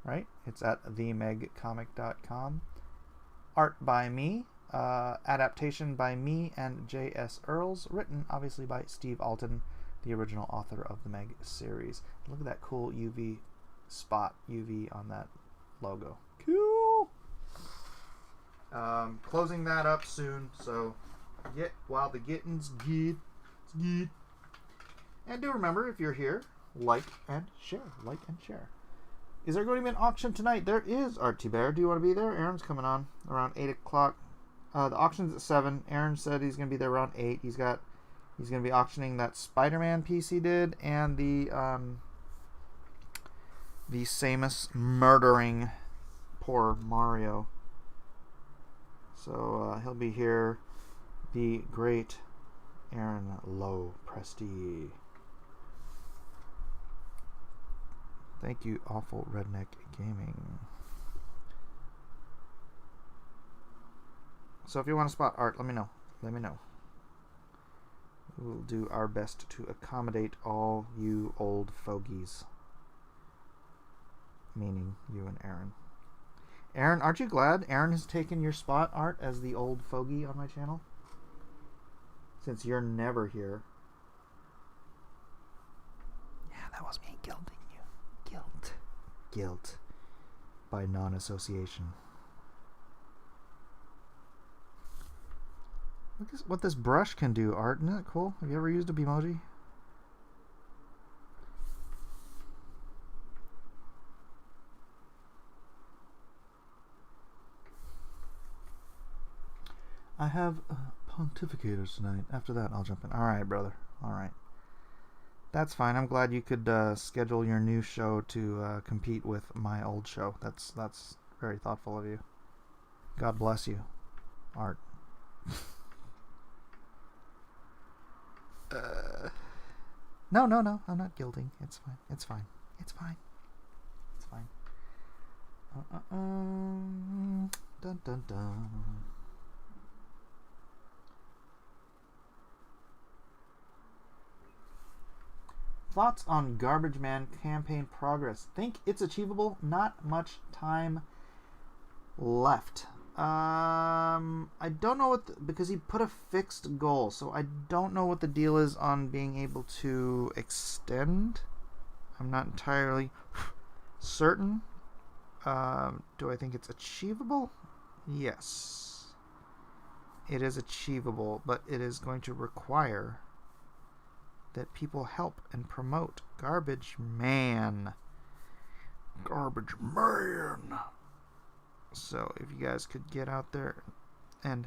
Right? It's at themegcomic.com. Art by me. Adaptation by me and J.S. Earls. Written, obviously, by Steve Alton, the original author of the Meg series. Look at that cool UV on that logo. Cool! Closing that up soon, so get while the getting's good. It's good. And do remember, if you're here, like and share. Is there going to be an auction tonight? There is, Art T. Bear. Do you want to be there? Aaron's coming on around 8 o'clock. The auction's at 7. Aaron said he's going to be there around 8. He's going to be auctioning that Spider-Man piece he did and the Samus murdering poor Mario. So he'll be here. The great Aaron Lowe Presti. Thank you, Awful Redneck Gaming. So if you want to spot Art, let me know. We'll do our best to accommodate all you old fogies. Meaning you and Aaron. Aaron, aren't you glad Aaron has taken your spot, Art, as the old fogey on my channel? Since you're never here. Yeah, that was me guilting you. Guilt. By non-association. Look at what this brush can do, Art. Isn't that cool? Have you ever used a Bimoji? I have pontificators tonight. After that, I'll jump in. All right, brother. All right. That's fine. I'm glad you could schedule your new show to compete with my old show. That's very thoughtful of you. God bless you, Art. No. I'm not guilting. It's fine. It's fine. It's fine. It's fine. Dun dun dun. Thoughts on Garbage Man campaign progress? Think it's achievable? Not much time left. I don't know because he put a fixed goal, so I don't know what the deal is on being able to extend. I'm not entirely certain. Do I think it's achievable? Yes. It is achievable, but it is going to require that people help and promote Garbage Man. Garbage Man. So if you guys could get out there and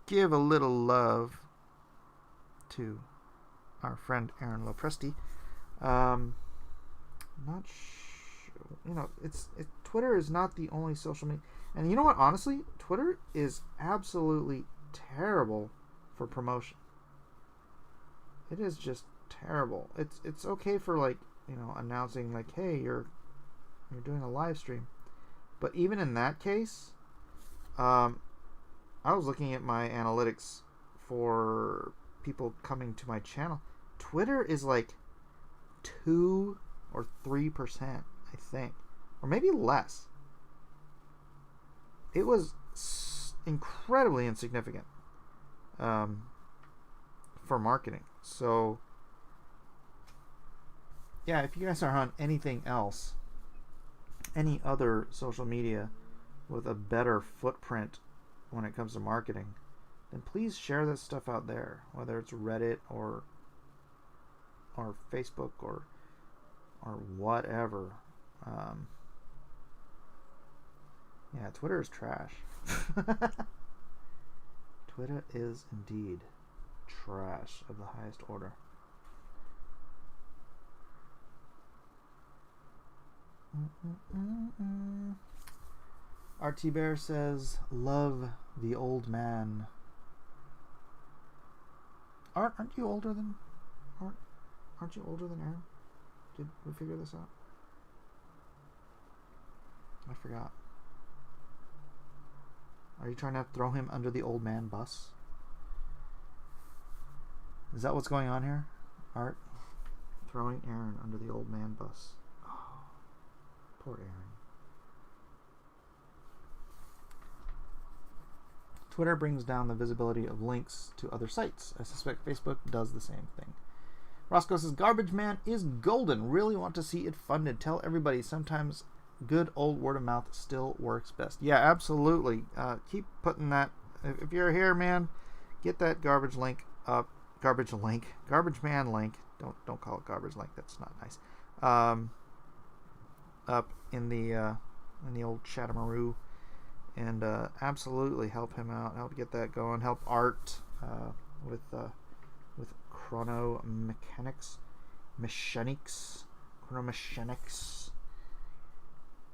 give a little love to our friend Aaron Lopresti. Not sure. Twitter is not the only social media. And you know what? Honestly, Twitter is absolutely terrible for promotion. It is just terrible. It's okay for announcing hey, you're doing a live stream. But even in that case, I was looking at my analytics for people coming to my channel. Twitter is 2 or 3%, I think, or maybe less. It was incredibly insignificant for marketing. So, yeah, if you guys are on anything else, any other social media with a better footprint when it comes to marketing, then please share this stuff out there, whether it's Reddit or Facebook or whatever. Yeah, Twitter is trash. Twitter is indeed trash of the highest order. RT Bear says, love the old man. Aren't you older than aren't you older than Aaron? Did we figure this out? I forgot. Are you trying to throw him under the old man bus? Is that what's going on here? Art? Throwing Aaron under the old man bus. Oh, poor Aaron. Twitter brings down the visibility of links to other sites. I suspect Facebook does the same thing. Roscoe says, Garbage Man is golden. Really want to see it funded. Tell everybody sometimes good old word of mouth still works best. Yeah, absolutely. Keep putting that. If you're here, man, get that garbage link up. Garbage Man link. Don't call it garbage link. That's not nice. Up in the old Chatamaru, and absolutely help him out. Help get that going. Help Art with chrono mechanics,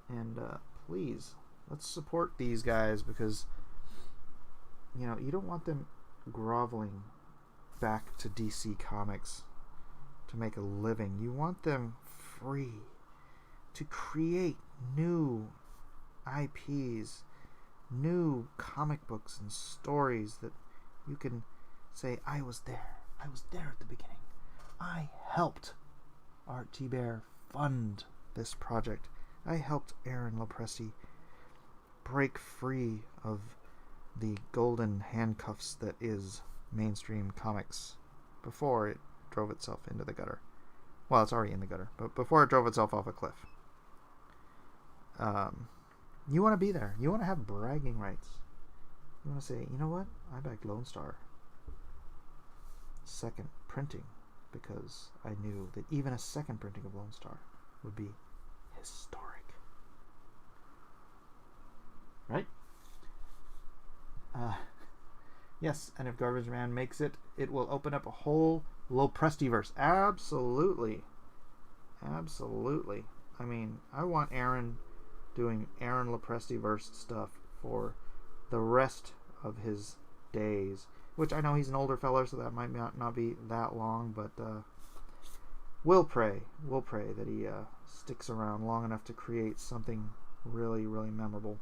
and please let's support these guys, because you don't want them groveling back to DC Comics to make a living. You want them free to create new IPs, new comic books and stories that you can say, I was there at the beginning. I helped Art T. Bear fund this project. I helped Aaron Lopresti break free of the golden handcuffs that is mainstream comics before it drove itself into the gutter. Well, it's already in the gutter, but before it drove itself off a cliff. You want to be there. You want to have bragging rights. You want to say, you know what? I backed Lone Star second printing because I knew that even a second printing of Lone Star would be historic. Right? Yes, and if Garbage Man makes it, it will open up a whole Loprestiverse. Absolutely. Absolutely. I mean, I want Aaron doing Aaron Loprestiverse stuff for the rest of his days. Which I know he's an older fella, so that might not be that long, but we'll pray that he sticks around long enough to create something really, really memorable.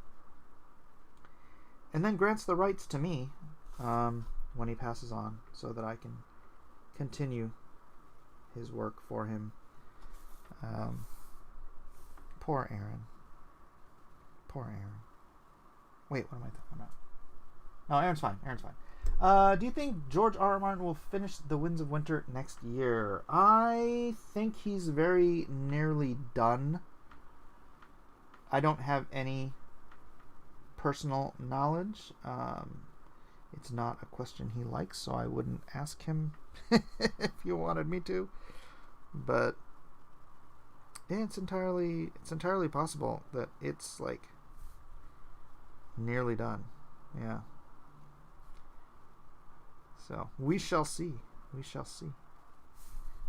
And then grants the rights to me when he passes on, so that I can continue his work for him. Poor Aaron. Poor Aaron. Wait, what am I talking about? No, Aaron's fine. Do you think George R. R. Martin will finish The Winds of Winter next year? I think he's very nearly done. I don't have any personal knowledge. It's not a question he likes, so I wouldn't ask him if you wanted me to. But yeah, it's entirely possible that it's like nearly done. Yeah. So we shall see.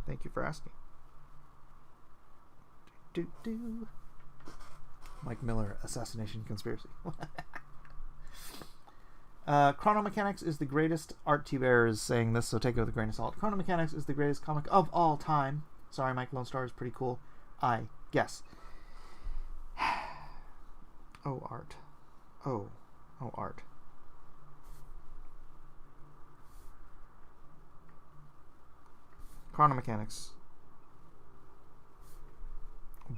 Thank you for asking. Mike Miller, Assassination Conspiracy. Chrono Mechanics is the greatest. Art T Bear is saying this, so take it with a grain of salt. Chrono Mechanics is the greatest comic of all time. Sorry, Mike, Lone Star is pretty cool, I guess. Oh, art. Oh, art. Chrono Mechanics.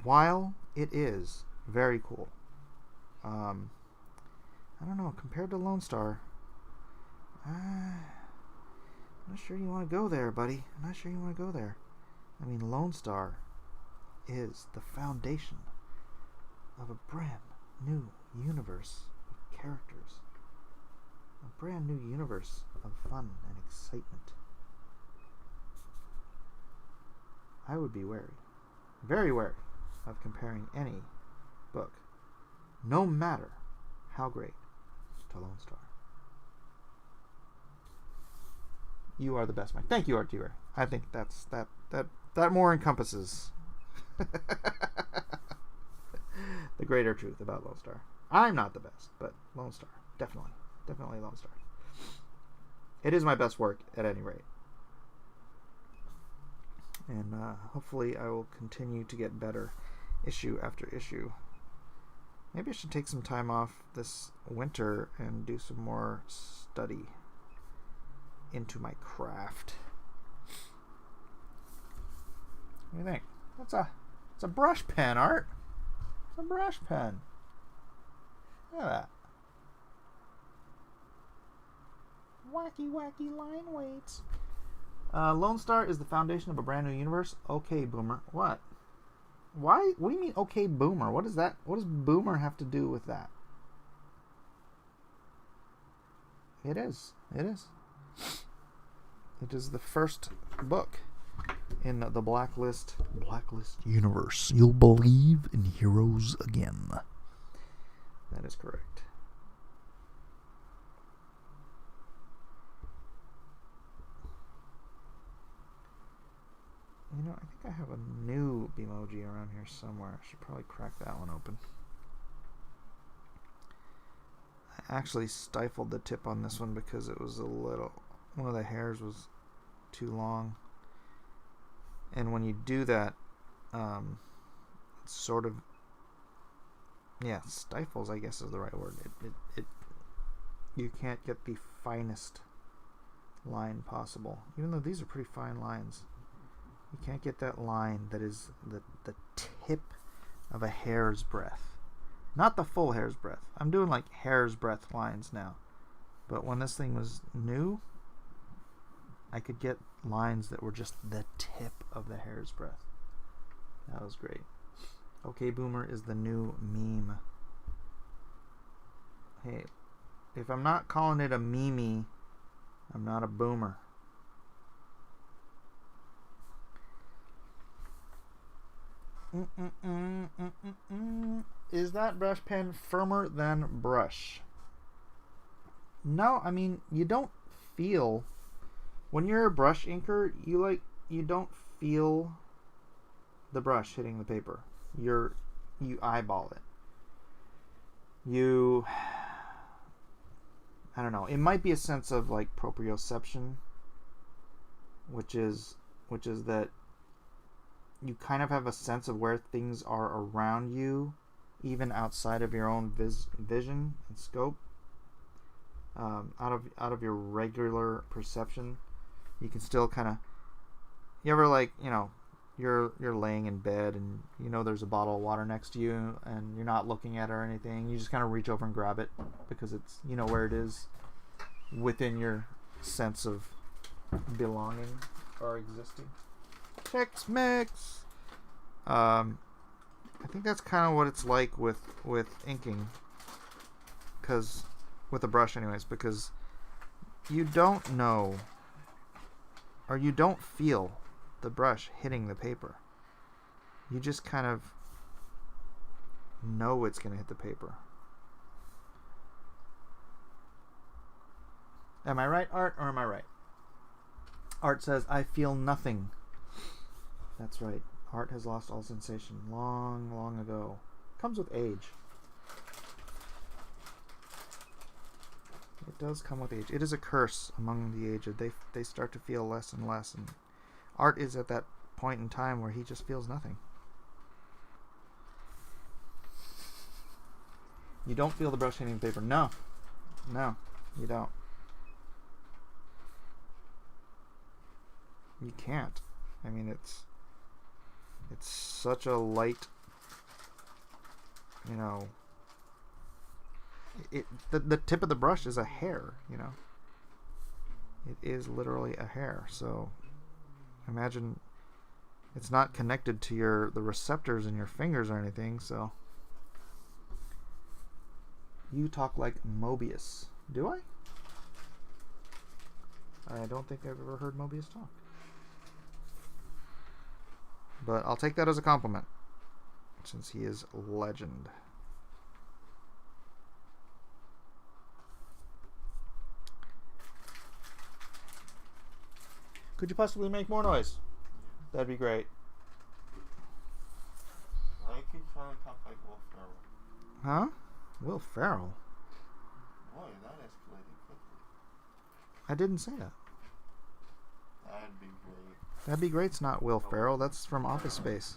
While it is very cool, I don't know, compared to Lone Star, I'm not sure you want to go there, buddy. I'm not sure you want to go there. I mean, Lone Star is the foundation of a brand new universe of characters. A brand new universe of fun and excitement. I would be wary, very wary, of comparing any book, no matter how great, to Lone Star. You are the best, Mike. Thank you, Art Dealer. I think that more encompasses the greater truth about Lone Star. I'm not the best, but Lone Star, definitely Lone Star. It is my best work at any rate. And hopefully I will continue to get better issue after issue. Maybe I should take some time off this winter and do some more study into my craft. What do you think? It's a brush pen, Art. It's a brush pen. Look at that. Wacky line weights. Lone Star is the foundation of a brand new universe. Okay, Boomer. What? Why? What do you mean, okay, Boomer? What is that? What does Boomer have to do with that? It is. It is the first book in the Blacklist universe. You'll believe in heroes again. That is correct. You know, I think I have a new Bemoji around here somewhere. I should probably crack that one open. I actually stifled the tip on this one because it was one of the hairs was too long. And when you do that, it's sort of, stifles, I guess is the right word. You can't get the finest line possible. Even though these are pretty fine lines. You can't get that line that is the tip of a hair's breadth. Not the full hair's breadth. I'm doing like hair's breadth lines now. But when this thing was new, I could get lines that were just the tip of the hair's breadth. That was great. Okay, Boomer is the new meme. Hey, if I'm not calling it a meme, I'm not a boomer. Is that brush pen firmer than brush? No, I mean, you don't feel when you're a brush inker, you don't feel the brush hitting the paper. You eyeball it. I don't know. It might be a sense of like proprioception, which is that you kind of have a sense of where things are around you, even outside of your own vision and scope. Out of your regular perception, you can still kind of. You ever like you're laying in bed and there's a bottle of water next to you and you're not looking at it or anything. You just kind of reach over and grab it because it's where it is within your sense of belonging or existing. Tex-Mex. I think that's kind of what it's like with inking, because with a brush anyways, because you don't know or you don't feel the brush hitting the paper. You just kind of know it's going to hit the paper. Am I right, Art, or am I right? Art says, I feel nothing. That's right. Art has lost all sensation long, long ago. Comes with age. It does come with age. It is a curse among the aged. They start to feel less and less, and Art is at that point in time where he just feels nothing. You don't feel the brush hitting the paper. No, you don't. You can't. I mean, it's such a light, the tip of the brush is a hair, It is literally a hair. So imagine it's not connected to the receptors in your fingers or anything. So you talk like Mobius. Do I? I don't think I've ever heard Mobius talk. But I'll take that as a compliment, since he is a legend. Could you possibly make more noise? That'd be great. I keep trying to talk like Will Ferrell. Huh? Will Ferrell? Boy, that escalated quickly. I didn't say that. That'd be great. That'd be great. It's not Will Ferrell. That's from Office Space.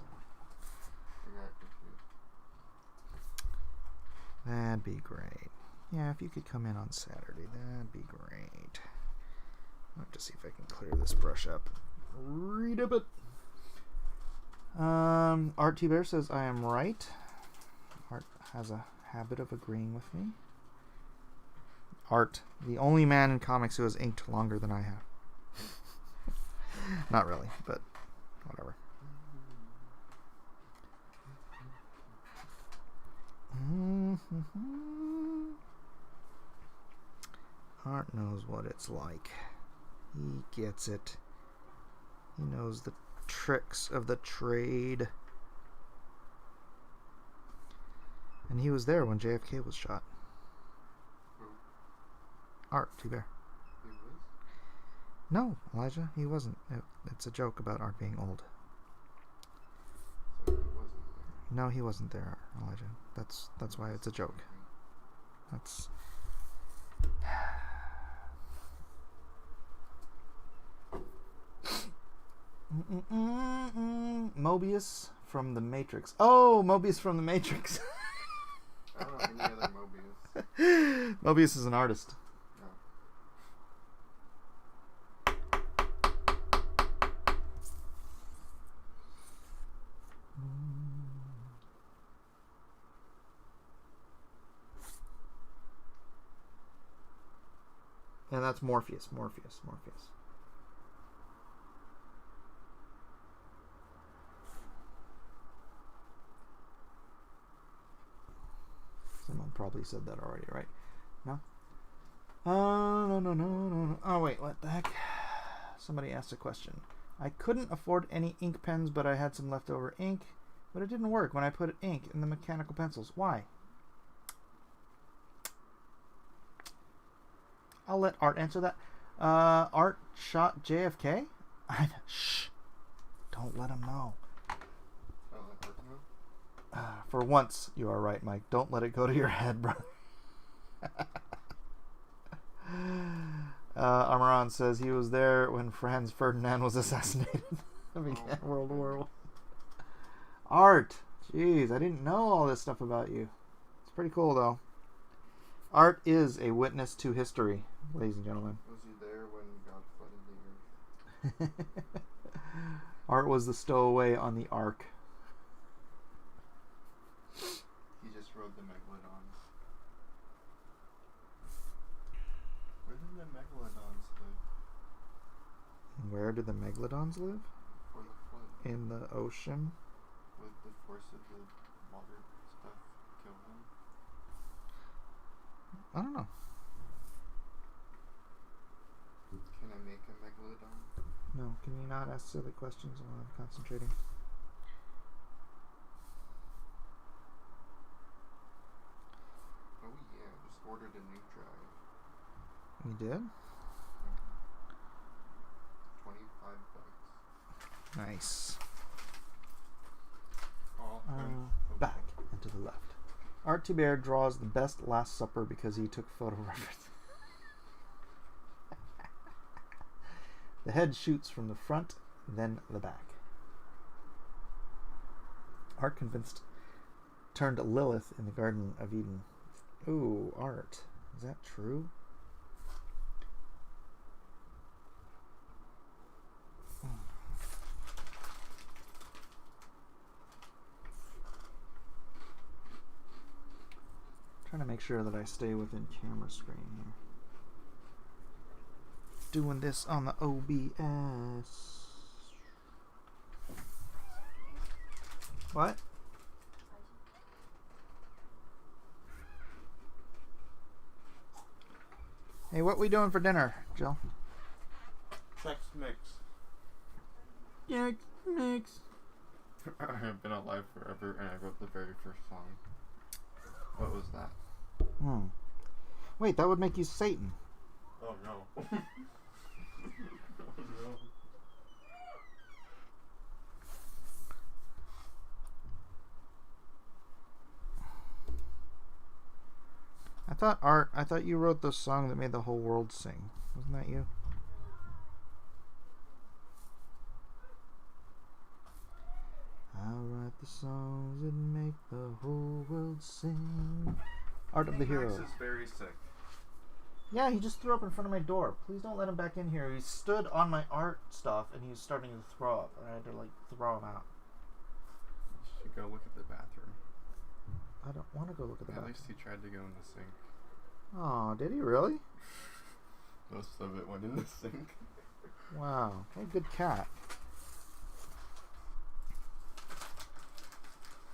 That'd be great. Yeah, if you could come in on Saturday, that'd be great. I'll have to see if I can clear this brush up. Read a bit. Art T. Bear says I am right. Art has a habit of agreeing with me. Art, the only man in comics who has inked longer than I have. Not really, but whatever. Art knows what it's like. He gets it. He knows the tricks of the trade. And he was there when JFK was shot. Art, T. Bear. He was? No, Elijah, he wasn't. It's a joke about Art being old. So he wasn't there. No, he wasn't there, Elijah. That's why it's a joke. That's... Mobius from the Matrix. Oh, Mobius from the Matrix. I don't know any other Mobius. Mobius is an artist. And that's Morpheus. Someone probably said that already, right? No? No. Oh, wait, what the heck? Somebody asked a question. I couldn't afford any ink pens, but I had some leftover ink. But it didn't work when I put ink in the mechanical pencils. Why? I'll let Art answer that. Art shot JFK? Shh. Don't let him know. For once, you are right, Mike. Don't let it go to your head, brother. Amaran says he was there when Franz Ferdinand was assassinated. Began World War I. Art! Jeez, I didn't know all this stuff about you. It's pretty cool, though. Art is a witness to history, ladies and gentlemen. Was he there when God flooded the earth? Art was the stowaway on the Ark. He just rode the Megalodons. Where did the Megalodons live? Where do the Megalodons live? Before the flood. In the ocean. Would the force of the water stuff kill them? I don't know. Can I make a Megalodon? No, can you not ask silly questions while I'm concentrating? Oh yeah, just ordered a new drive. You did? 25 bucks. Nice. Oh, Back and to the left. Art Bear draws the best Last Supper because he took photo reference. The head shoots from the front, then the back. Art convinced turned Lilith in the Garden of Eden. Ooh, Art. Is that true? Trying to make sure that I stay within camera screen here. Doing this on the OBS. What? Hey, what we doing for dinner, Jill? Chex Mix. Chex Mix. I have been alive forever and I wrote the very first song. What was that? Wait, that would make you Satan. Oh no. Oh no. I thought you wrote the song that made the whole world sing. Wasn't that you? I'll write the songs that make the whole world sing. Art of the Hero. Max is very sick. Yeah, he just threw up in front of my door. Please don't let him back in here. He stood on my art stuff and he was starting to throw up. And I had to throw him out. You should go look at the bathroom. I don't want to go look at the At bathroom. least he tried to go in the sink. Oh, did he really? Most of it went in the sink. Wow, what a good cat.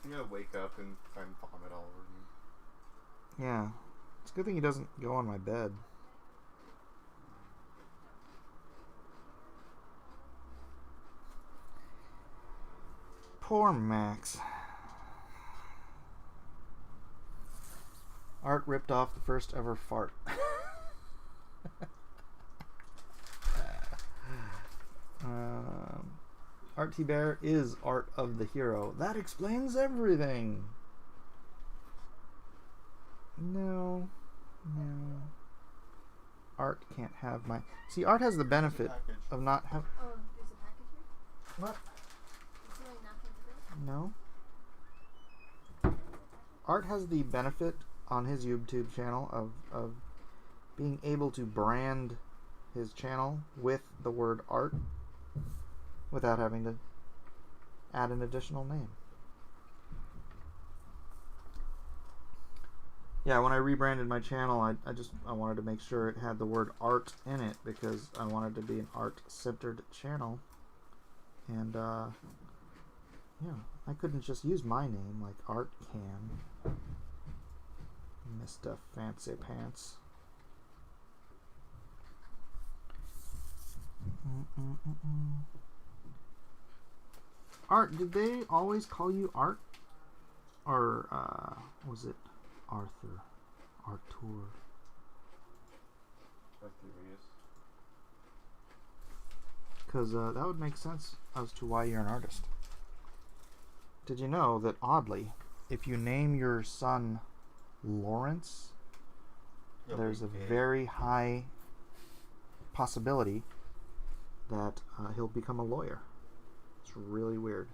I'm gonna wake up and find vomit all over me. Yeah, it's a good thing he doesn't go on my bed. Poor Max. Art ripped off the first ever fart. Art Bear is Art of the Hero. That explains everything. No. Art can't have my... See, Art has the benefit of not having... Oh, there's a package here? What? Is it like not from the No. Art has the benefit on his YouTube channel of being able to brand his channel with the word art without having to add an additional name. Yeah, when I rebranded my channel, I wanted to make sure it had the word art in it because I wanted to be an art-centered channel. And, yeah, I couldn't just use my name like Art can. Mr. Fancy Pants. Art, did they always call you Art? Or was it Arthur? Artur? Arthurius. Because that would make sense as to why you're an artist. Did you know that, oddly, if you name your son Lawrence, there's a very high possibility that he'll become a lawyer. It's really weird.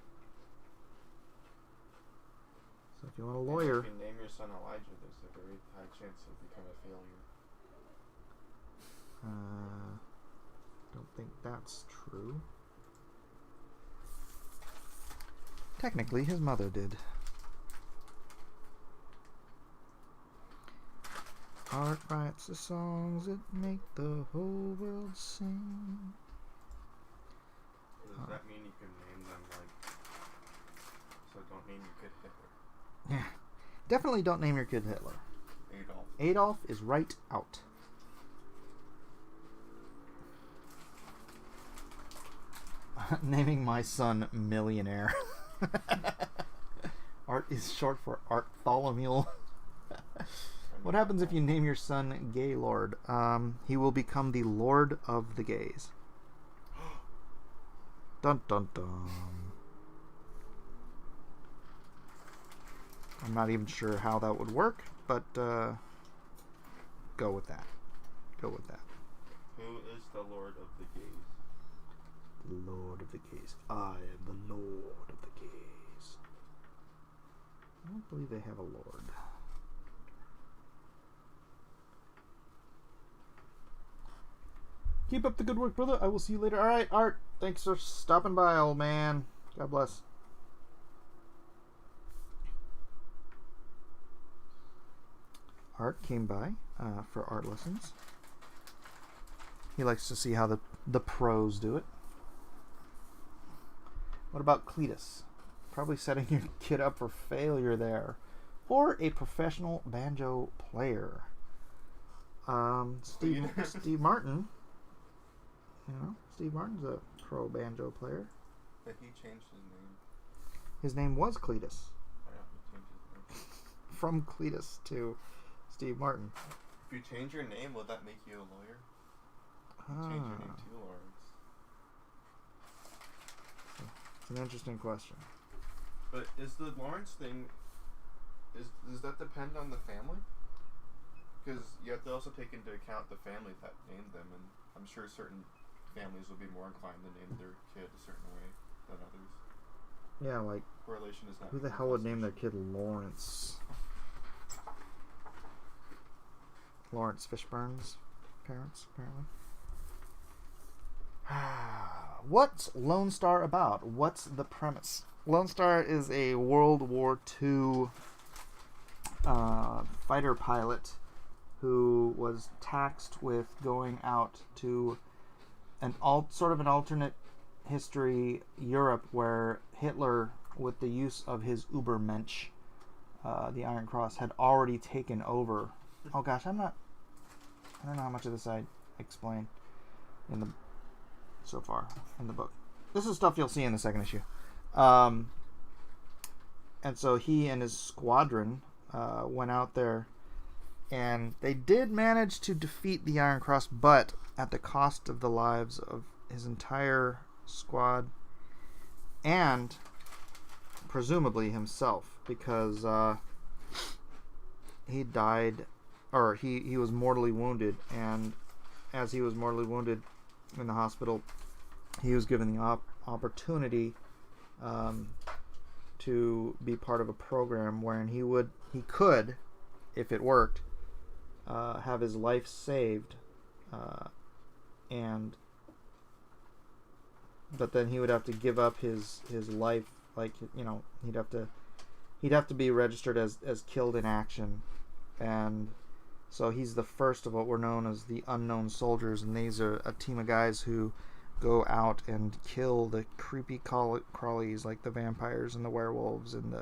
So if you want a lawyer... If you name your son Elijah, there's a very high chance he'll become a failure. Don't think that's true. Technically, his mother did. Art writes the songs that make the whole world sing. Does that mean you can name them like... So don't name your kid Hitler. Yeah. Definitely don't name your kid Hitler. Adolf. Adolf is right out. Naming my son Millionaire. Art is short for Artholomew. What happens if you name your son Gaylord? He will become the Lord of the Gays. Dun dun dun. I'm not even sure how that would work, but go with that. Go with that. Who is the Lord of the Gays? The Lord of the Gays. I am the Lord of the Gays. I don't believe they have a Lord. Keep up the good work, brother. I will see you later. Alright, Art. Thanks for stopping by, old man. God bless. Art came by for art lessons. He likes to see how the pros do it. What about Cletus? Probably setting your kid up for failure there. Or a professional banjo player. Steve Martin. You know, Steve Martin's a pro banjo player. But he changed his name. His name was Cletus. Yeah, he changed his name. From Cletus to Steve Martin. If you change your name, will that make you a lawyer? Change your name to Lawrence. It's an interesting question. But is the Lawrence thing, does that depend on the family? Because you have to also take into account the family that named them, and I'm sure certain families will be more inclined to name their kid a certain way than others. Yeah, like, Correlation is not... who the hell would name their kid Lawrence? Lawrence Fishburne's parents, apparently. What's Lone Star about? What's the premise? Lone Star is a World War II fighter pilot who was tasked with going out to sort of an alternate history Europe where Hitler, with the use of his Übermensch, the Iron Cross, had already taken over. Oh gosh, I don't know how much of this I explain so far in the book. This is stuff you'll see in the second issue. And so he and his squadron went out there, and they did manage to defeat the Iron Cross, but at the cost of the lives of his entire squad and presumably himself, because he died, or he was mortally wounded, and as he was mortally wounded in the hospital, he was given the opportunity to be part of a program wherein he could, if it worked, have his life saved, but then he would have to give up his life, like, you know, he'd have to be registered as killed in action. And so he's the first of what were known as the Unknown Soldiers, and these are a team of guys who go out and kill the creepy crawlies, like the vampires and the werewolves and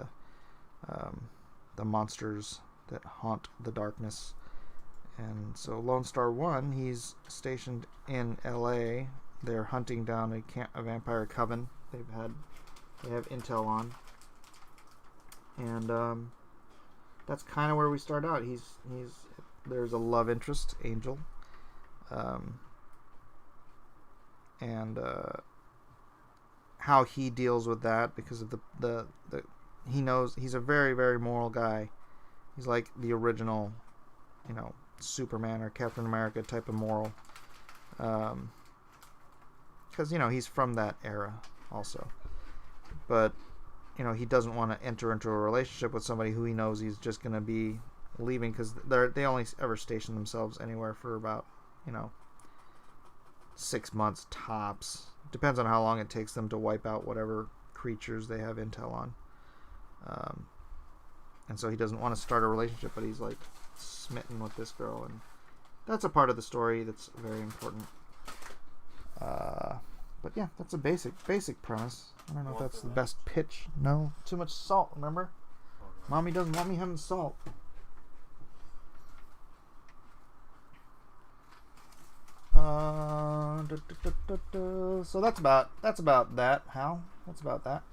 the monsters that haunt the darkness. And so Lone Star 1, he's stationed in LA, they're hunting down a vampire coven. They have intel on, and that's kind of where we start out. There's a love interest, Angel, and how he deals with that because of the he knows he's a very, very moral guy. He's like the original, Superman or Captain America type of moral. Because, he's from that era also. But, he doesn't want to enter into a relationship with somebody who he knows he's just going to be leaving, because they only ever station themselves anywhere for about, 6 months tops. Depends on how long it takes them to wipe out whatever creatures they have intel on. And so he doesn't want to start a relationship, but he's like smitten with this girl, and that's a part of the story that's very important. But yeah, that's a basic premise. I don't know if that's the best pitch. No, too much salt, remember? Mommy doesn't want me having salt. So that's about that, Hal. That's about that.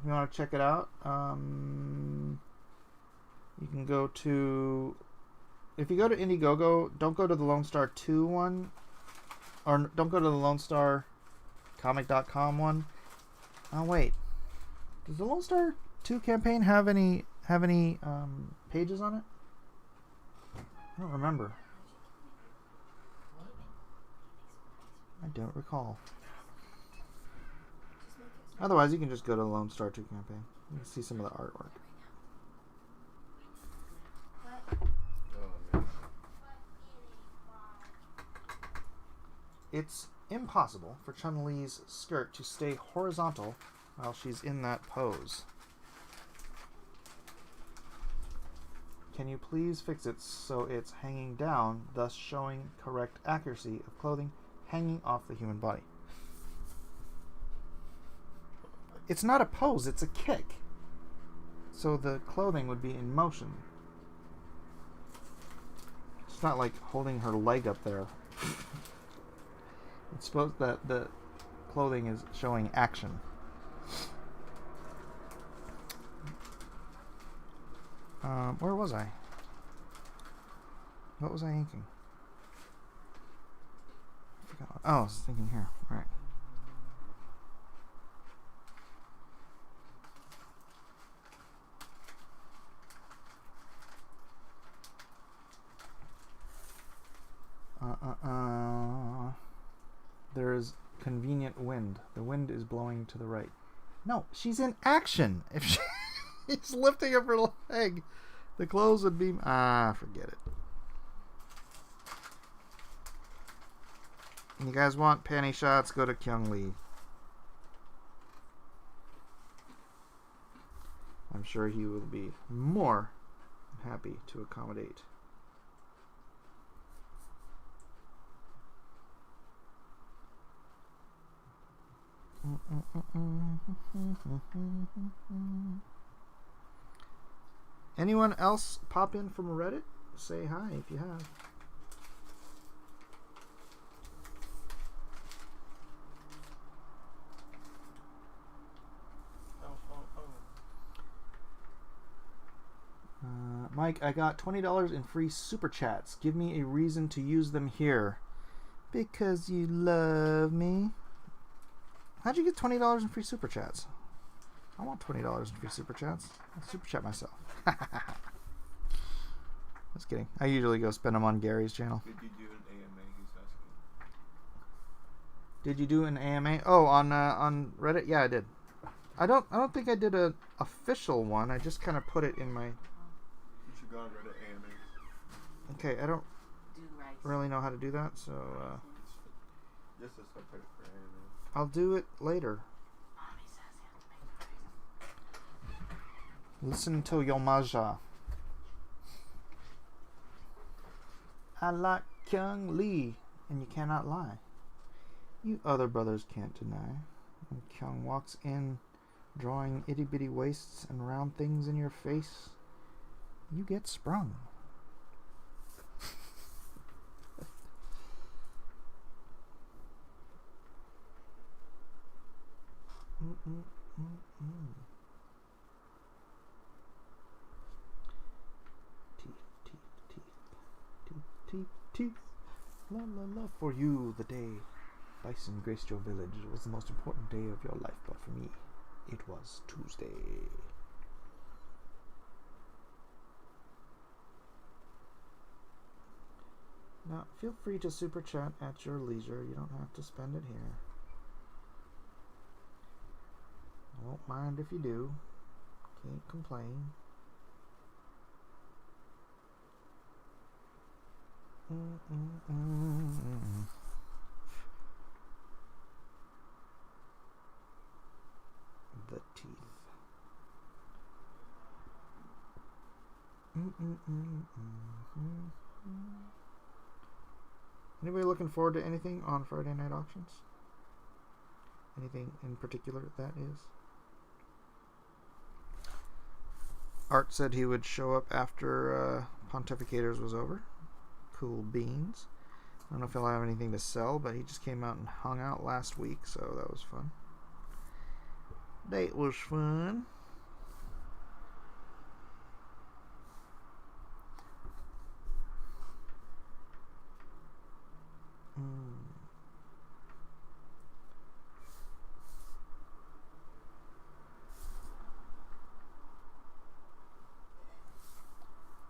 You want to check it out? You can go to... If you go to Indiegogo, don't go to the Lone Star 2 one. Or don't go to the Lone Star Comic.com one. Oh, wait. Does the Lone Star 2 campaign have any pages on it? I don't remember. I don't recall. Otherwise, you can just go to the Lone Star 2 campaign. You can see some of the artwork. It's impossible for Chun-Li's skirt to stay horizontal while she's in that pose. Can you please fix it so it's hanging down, thus showing correct accuracy of clothing hanging off the human body? It's not a pose, it's a kick. So the clothing would be in motion. It's not like holding her leg up there. It's supposed that the clothing is showing action. Where was I? What was I inking? I forgot. Oh, I was thinking here. Right. There's convenient wind. The wind is blowing to the right. No, she's in action. If she's lifting up her leg, the clothes would be... forget it. You guys want panty shots? Go to Kyung Lee. I'm sure he will be more happy to accommodate. Anyone else pop in from Reddit? Say hi if you have. Mike, I got $20 in free super chats. Give me a reason to use them here. Because you love me. How'd you get $20 in free super chats? I want $20 in free super chats. I'll super chat myself. Just kidding. I usually go spend them on Gary's channel. Did you do an AMA? He's asking. Did you do an AMA? Oh, on Reddit? Yeah, I did. I don't think I did an official one. I just kind of put it in my... You should go on Reddit AMA. Okay, I don't really know how to do that, so... This is a type for AMA. I'll do it later. Listen to your Maja. I like Kyung Lee, and you cannot lie. You other brothers can't deny. When Kyung walks in, drawing itty-bitty waists and round things in your face, you get sprung. Teeth. La la la. For you, the day Bison graced your village was the most important day of your life, but for me, it was Tuesday. Now, feel free to super chat at your leisure. You don't have to spend it here. I won't mind if you do. Can't complain. The teeth. Anybody looking forward to anything on Friday night auctions? Anything in particular, that is? Art said he would show up after Pontificators was over. Cool beans. I don't know if he'll have anything to sell, but he just came out and hung out last week, so that was fun. Date was fun.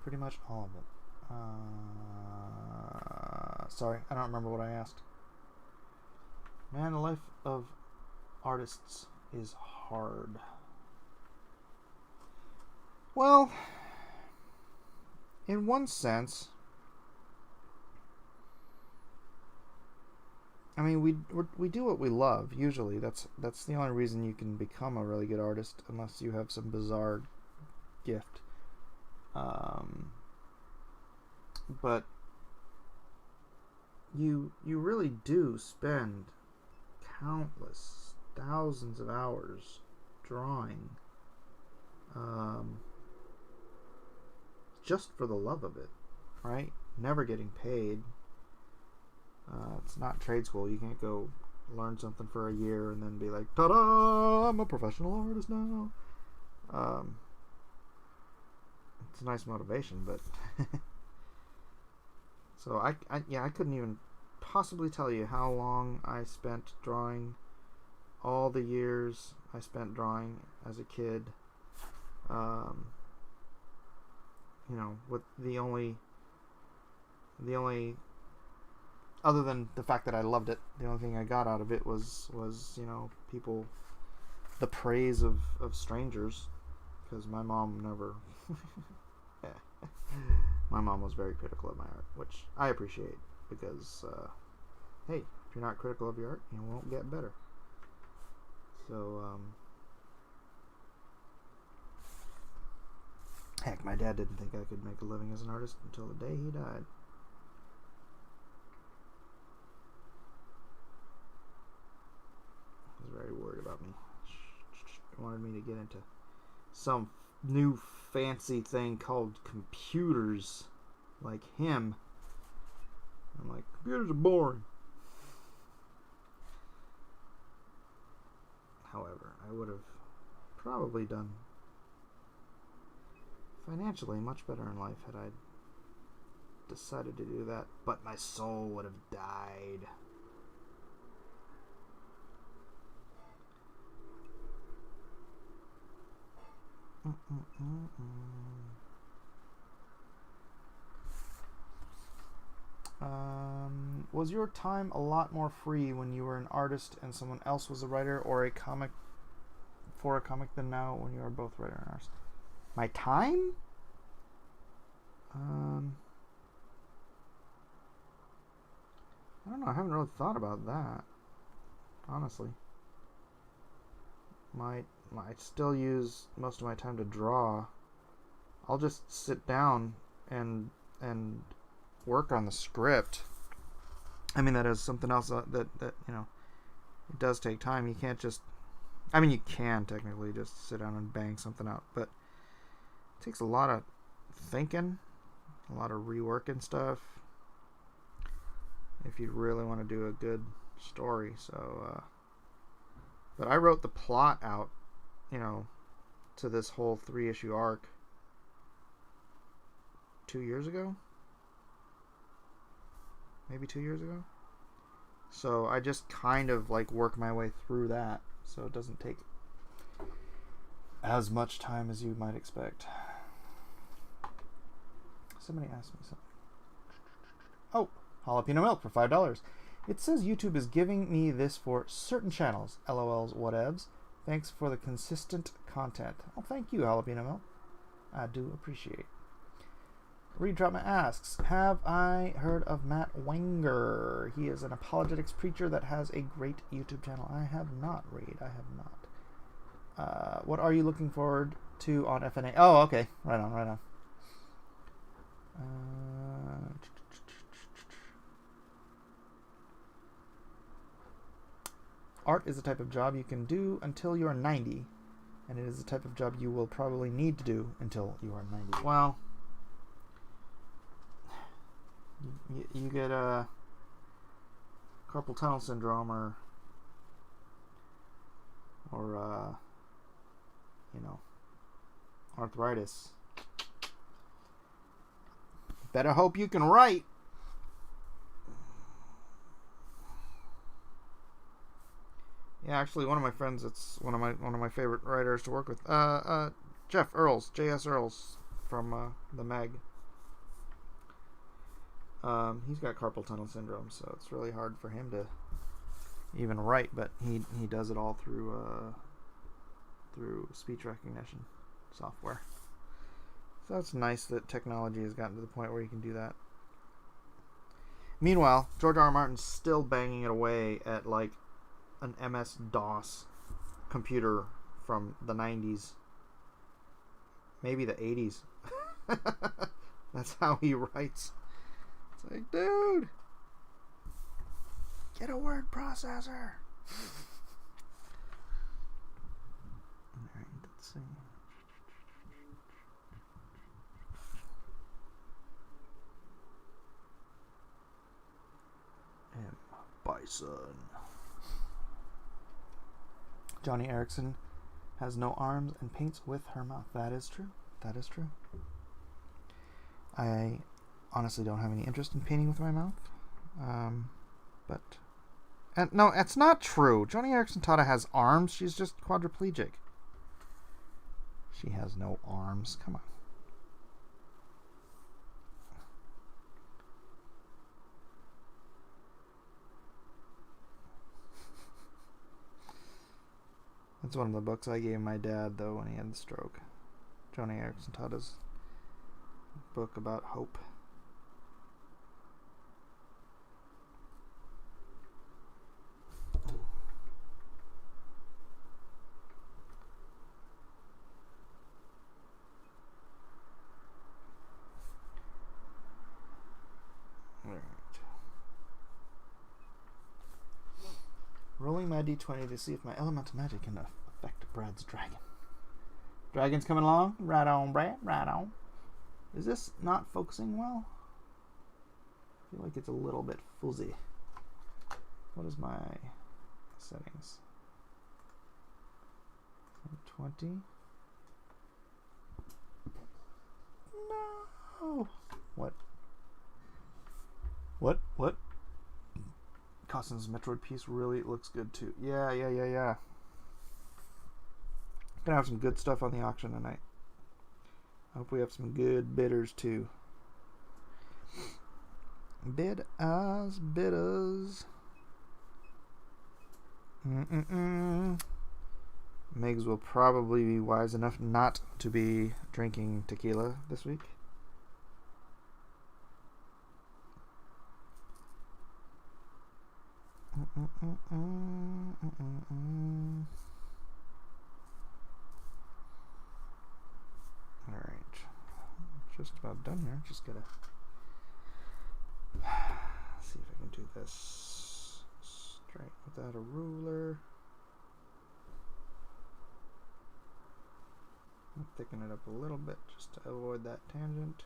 Pretty much all of it. Sorry, I don't remember what I asked. Man, the life of artists is hard. Well, in one sense, I mean, we do what we love. Usually, that's the only reason you can become a really good artist, unless you have some bizarre gift. But you really do spend countless thousands of hours drawing, just for the love of it, right? Never getting paid. It's not trade school. You can't go learn something for a year and then be like, ta-da! I'm a professional artist now. It's a nice motivation, but so I couldn't even possibly tell you how long I spent drawing, all the years I spent drawing as a kid. With the only other than the fact that I loved it, the only thing I got out of it was people, the praise of strangers, because my mom never my mom was very critical of my art, which I appreciate, because hey, if you're not critical of your art, you won't get better. So heck, my dad didn't think I could make a living as an artist until the day he died. He was very worried about me. He wanted me to get into some new fancy thing called computers, like him. I'm like, computers are boring. However, I would have probably done financially much better in life had I decided to do that, but my soul would have died. Was your time a lot more free when you were an artist and someone else was a writer, or a comic than now when you are both writer and artist? My time? I don't know. I haven't really thought about that, honestly. I still use most of my time to draw. I'll just sit down and work on the script. I mean, that is something else that it does take time. You can't just, I mean, you can technically just sit down and bang something out, but it takes a lot of thinking, a lot of reworking stuff, if you really want to do a good story. So But I wrote the plot out, to this whole 3-issue arc 2 years ago. Maybe 2 years ago. So I just kind of work my way through that, so it doesn't take as much time as you might expect. Somebody asked me something. Oh, jalapeno milk for $5. It says YouTube is giving me this for certain channels. LOLs, whatevs. Thanks for the consistent content. Oh, thank you, jalapeno milk. I do appreciate. Reed Dropman asks, have I heard of Matt Wenger? He is an apologetics preacher that has a great YouTube channel. I have not, Reed. I have not. What are you looking forward to on FNA? Oh, okay. Right on. Art is a type of job you can do until you are 90, and it is a type of job you will probably need to do until you are 90. Well, you get carpal tunnel syndrome or arthritis. Better hope you can write. Yeah, actually, one of my friends, it's one of my favorite writers to work with. Jeff Earls, J.S. Earls from the Meg. He's got carpal tunnel syndrome, so it's really hard for him to even write, but he does it all through speech recognition software. So it's nice that technology has gotten to the point where you can do that. Meanwhile, George R. R. Martin's still banging it away at an MS-DOS computer from the 90s. Maybe the 80s. That's how he writes. It's like, dude, get a word processor. Alright, let's see. M. Bison. Johnny Erickson has no arms and paints with her mouth. That is true. That is true. I honestly don't have any interest in painting with my mouth. No, it's not true. Johnny Erickson Tada has arms. She's just quadriplegic. She has no arms. Come on. That's one of the books I gave my dad, though, when he had the stroke. Johnny Erickson Tada's book about hope. Rolling my d20 to see if my elemental magic can affect Brad's dragon. Dragon's coming along? Right on, Brad. Right on. Is this not focusing well? I feel like it's a little bit fuzzy. What is my settings? 20. No! What? Costin's Metroid piece really looks good too. Yeah. Gonna have some good stuff on the auction tonight. I hope we have some good bidders too. Bidders. Megs will probably be wise enough not to be drinking tequila this week. Alright. Just about done here. Just gotta see if I can do this straight without a ruler. I'll thicken it up a little bit just to avoid that tangent.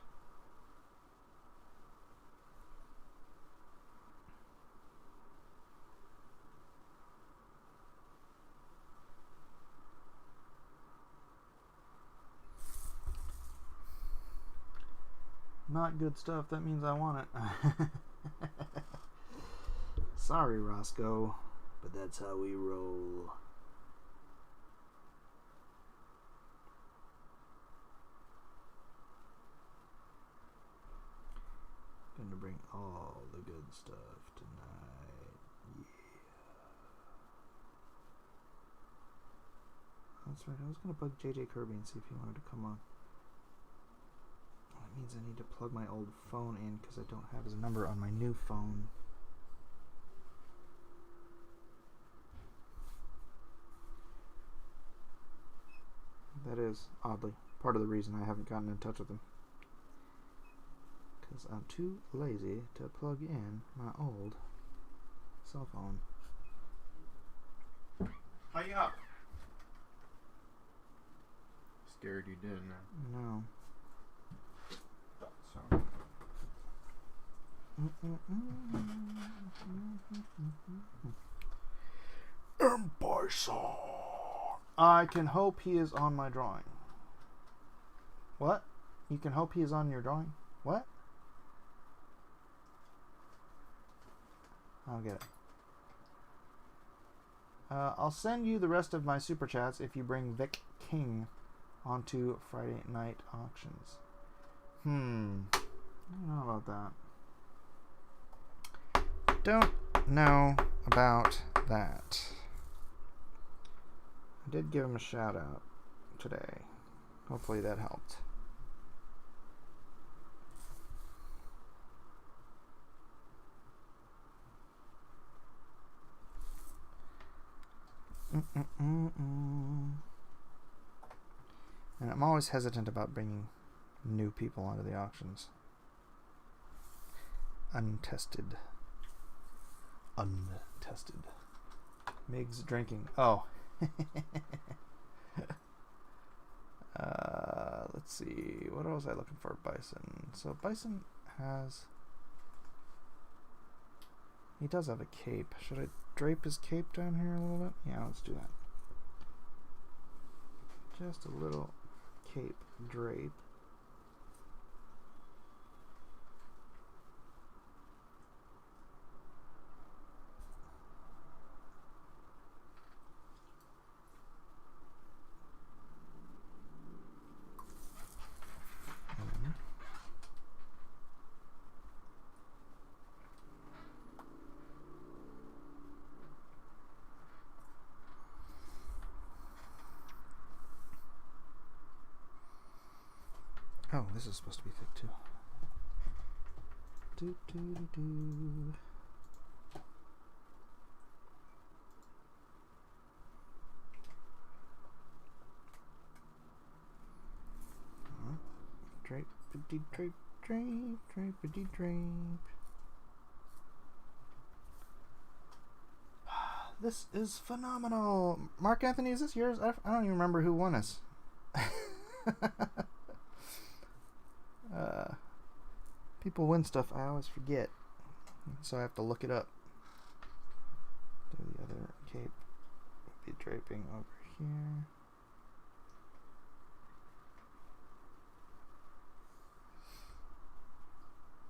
not good stuff, that means I want it. Sorry, Roscoe, but that's how we roll. Gonna bring all the good stuff tonight. Yeah. That's right, I was gonna bug JJ Kirby and see if he wanted to come on. That means I need to plug my old phone in because I don't have his number on my new phone. That is, oddly, part of the reason I haven't gotten in touch with him. Because I'm too lazy to plug in my old cell phone. How you up? Scared you didn't. No. Thought so. Empire. I can hope he is on my drawing. What? You can hope he is on your drawing? What? I don't get it. I'll send you the rest of my super chats if you bring Vic King onto Friday night auctions. I don't know about that. Don't know about that. I did give him a shout out today. Hopefully that helped. And I'm always hesitant about bringing new people onto the auctions. Untested. Mig's drinking. Oh. Let's see. What was I looking for? Bison. So Bison has... He does have a cape. Should I drape his cape down here a little bit? Yeah, let's do that. Just a little cape drape. Oh, this is supposed to be thick too. Drape, drape, drape, drape, drape. This is phenomenal. Mark Anthony, is this yours? I don't even remember who won us. People win stuff, I always forget. So I have to look it up. Do the other cape. Be draping over here.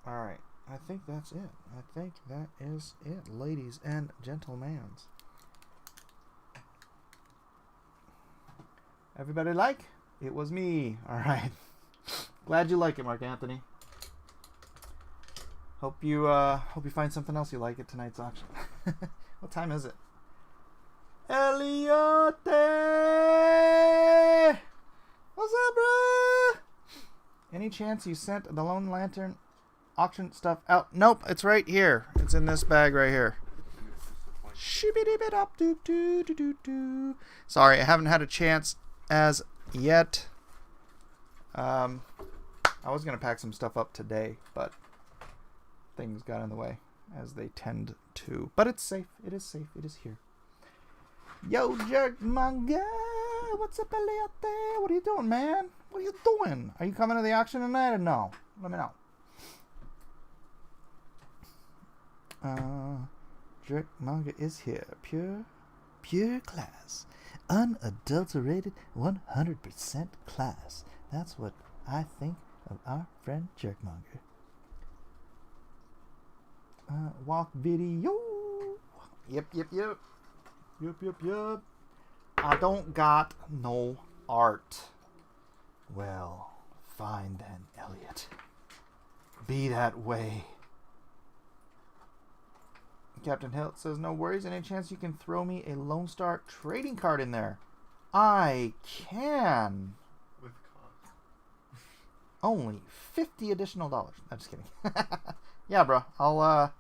Alright, I think that's it. I think that is it, ladies and gentlemen. Everybody like? It was me. Alright. Glad you like it, Mark Anthony. Hope you find something else you like at tonight's auction. What time is it? Eliote! What's up, bro? Any chance you sent the Lone Lantern auction stuff out? Nope, it's right here. It's in this bag right here. Sorry, I haven't had a chance as yet. I was gonna pack some stuff up today, but things got in the way, as they tend to. But it's safe. It is safe. It is here. Yo, Jerk Manga! What's up, Eliote? What are you doing, man? What are you doing? Are you coming to the auction tonight or no? Let me know. Jerk Manga is here. Pure class. Unadulterated 100% class. That's what I think of our friend Jerkmonger. Walk video. Yep. I don't got no art. Well, fine then, Elliot. Be that way. Captain Hilt says, no worries. Any chance you can throw me a Lone Star trading card in there? I can. With cost. Only $50 additional. I'm just kidding. Yeah, bro. I'll, I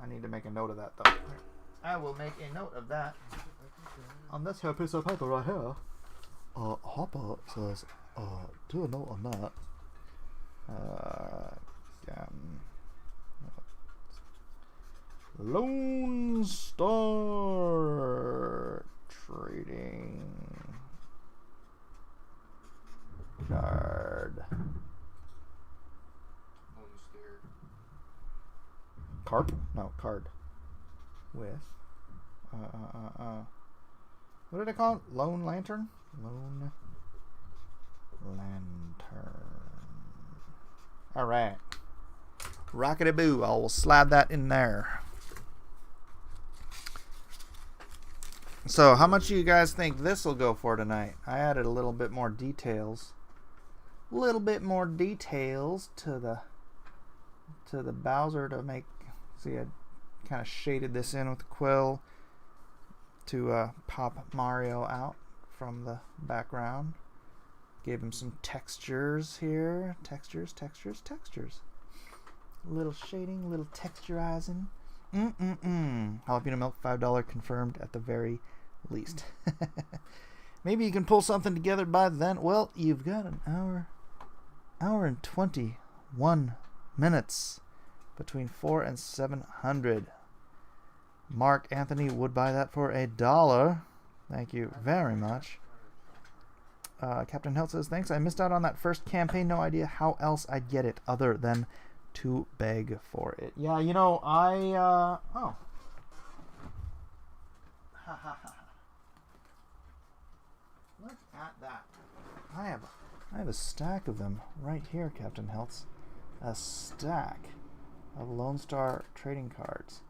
need to make a note of that, though. I will make a note of that. On this here piece of paper right here, Hopper says, do a note on that. Lone Star trading card. Carp? No, card. With what did I call it? Lone Lantern? Lone Lantern. Alright. Rockety boo. I will slide that in there. So, how much do you guys think this will go for tonight? I added a little bit more details. To the Bowser to make. See, I kind of shaded this in with the quill to pop Mario out from the background. Gave him some textures here. Textures. Little shading, little texturizing. Jalapeno milk, $5 confirmed at the very least. Maybe you can pull something together by then. Well, you've got an hour and 21 minutes between 400 and 700. Mark Anthony would buy that for $1. Thank you very much. Captain Hilt says, thanks. I missed out on that first campaign. No idea how else I'd get it other than to beg for it. Yeah, you know, Look at that. I have a stack of them right here, Captain Hiltz. A stack of Lone Star trading cards.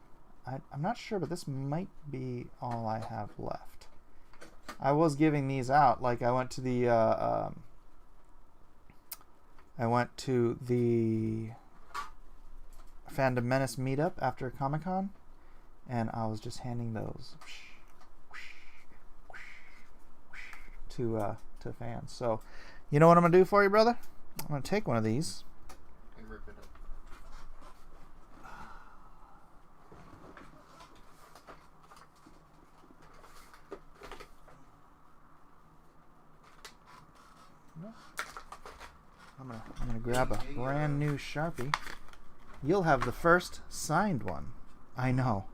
I'm not sure, but this might be all I have left. I was giving these out. Like, I went to the Fandom Menace meetup after Comic-Con, and I was just handing those to fans. So, you know what I'm gonna do for you, brother? I'm gonna take one of these And rip it up. I'm gonna grab a brand new Sharpie. You'll have the first signed one. I know.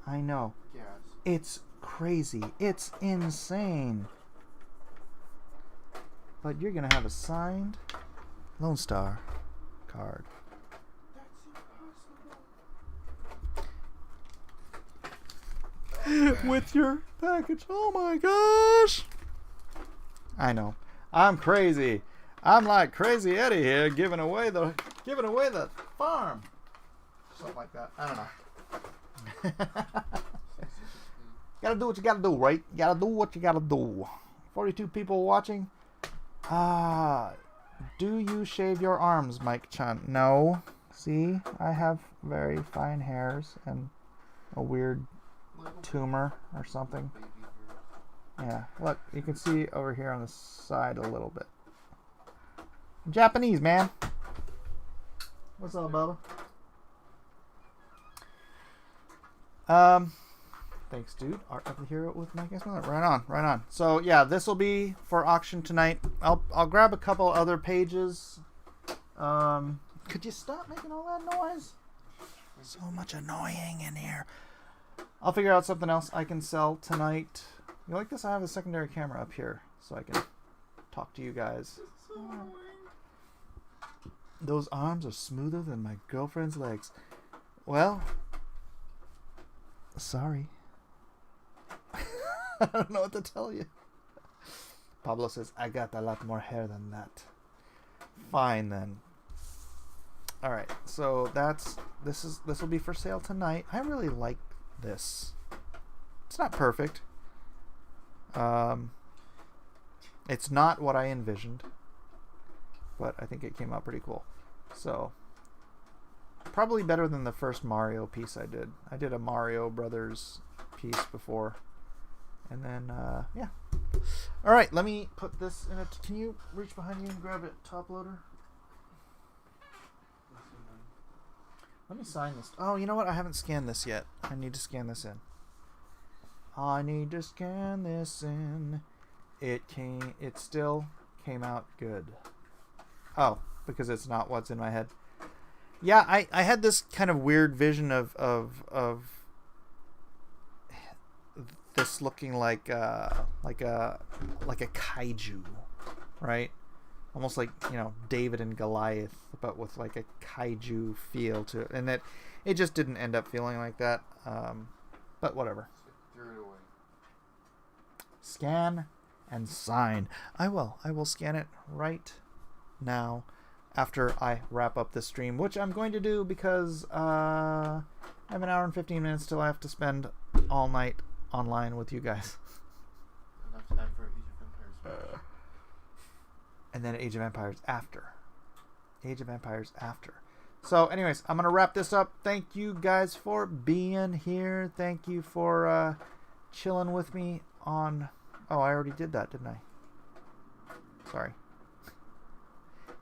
Yes. It's crazy. It's insane. But you're gonna have a signed Lone Star card. That's impossible. With your package. Oh my gosh. I know. I'm crazy. I'm like Crazy Eddie here, giving away the farm. Something like that. I don't know. Gotta do what you gotta do, right? You gotta do what you gotta do. 42 people watching. Do you shave your arms, Mike Chan? No. See, I have very fine hairs and a weird tumor or something. Yeah, look, you can see over here on the side a little bit. I'm Japanese, man. What's up, Bubba? Thanks, dude. Art of the Hero with Mike S. Miller. Right on. So yeah, this will be for auction tonight. I'll grab a couple other pages. Could you stop making all that noise? So much annoying in here. I'll figure out something else I can sell tonight. You like this? I have a secondary camera up here so I can talk to you guys. Those arms are smoother than my girlfriend's legs. Well, sorry. I don't know what to tell you. Pablo says, I got a lot more hair than that. Fine then. All right, so this will be for sale tonight. I really like this. It's not perfect. It's not what I envisioned, but I think it came out pretty cool. So probably better than the first Mario piece I did. I did a Mario Brothers piece before, and then yeah. All right, let me put this in it. Can you reach behind you and grab it, top loader? Let me sign this. Oh, you know what? I haven't scanned this yet. I need to scan this in. I need to scan this in. It still came out good. Oh, because it's not what's in my head. Yeah, I had this kind of weird vision of this looking like a kaiju, right? Almost like, David and Goliath, but with like a kaiju feel to it. And it just didn't end up feeling like that. But whatever. Threw it away. Scan and sign. I will scan it right now after I wrap up this stream, which I'm going to do because I have an hour and 15 minutes till I have to spend all night online with you guys. Enough time for Age of Empires. And then Age of Empires after. Age of Empires after. So anyways, I'm going to wrap this up. Thank you guys for being here. Thank you for chilling with me on... Oh, I already did that, didn't I? Sorry.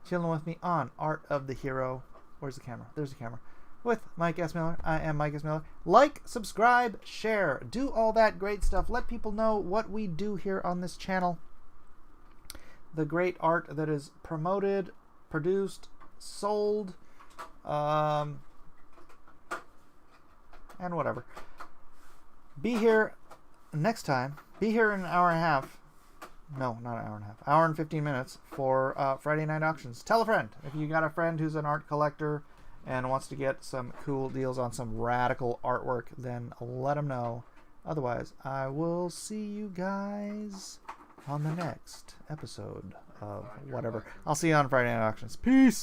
Chilling with me on Art of the Hero. Where's the camera? There's the camera. With Mike S. Miller. I am Mike S. Miller. Like, subscribe, share. Do all that great stuff. Let people know what we do here on this channel. The great art that is promoted, produced, sold, and whatever. Be here next time. Be here in an hour and a half. No, not an hour and a half. Hour and 15 minutes for Friday night auctions. Tell a friend. If you got a friend who's an art collector and wants to get some cool deals on some radical artwork, then let them know. Otherwise, I will see you guys on the next episode of whatever. I'll see you on Friday night auctions. Peace.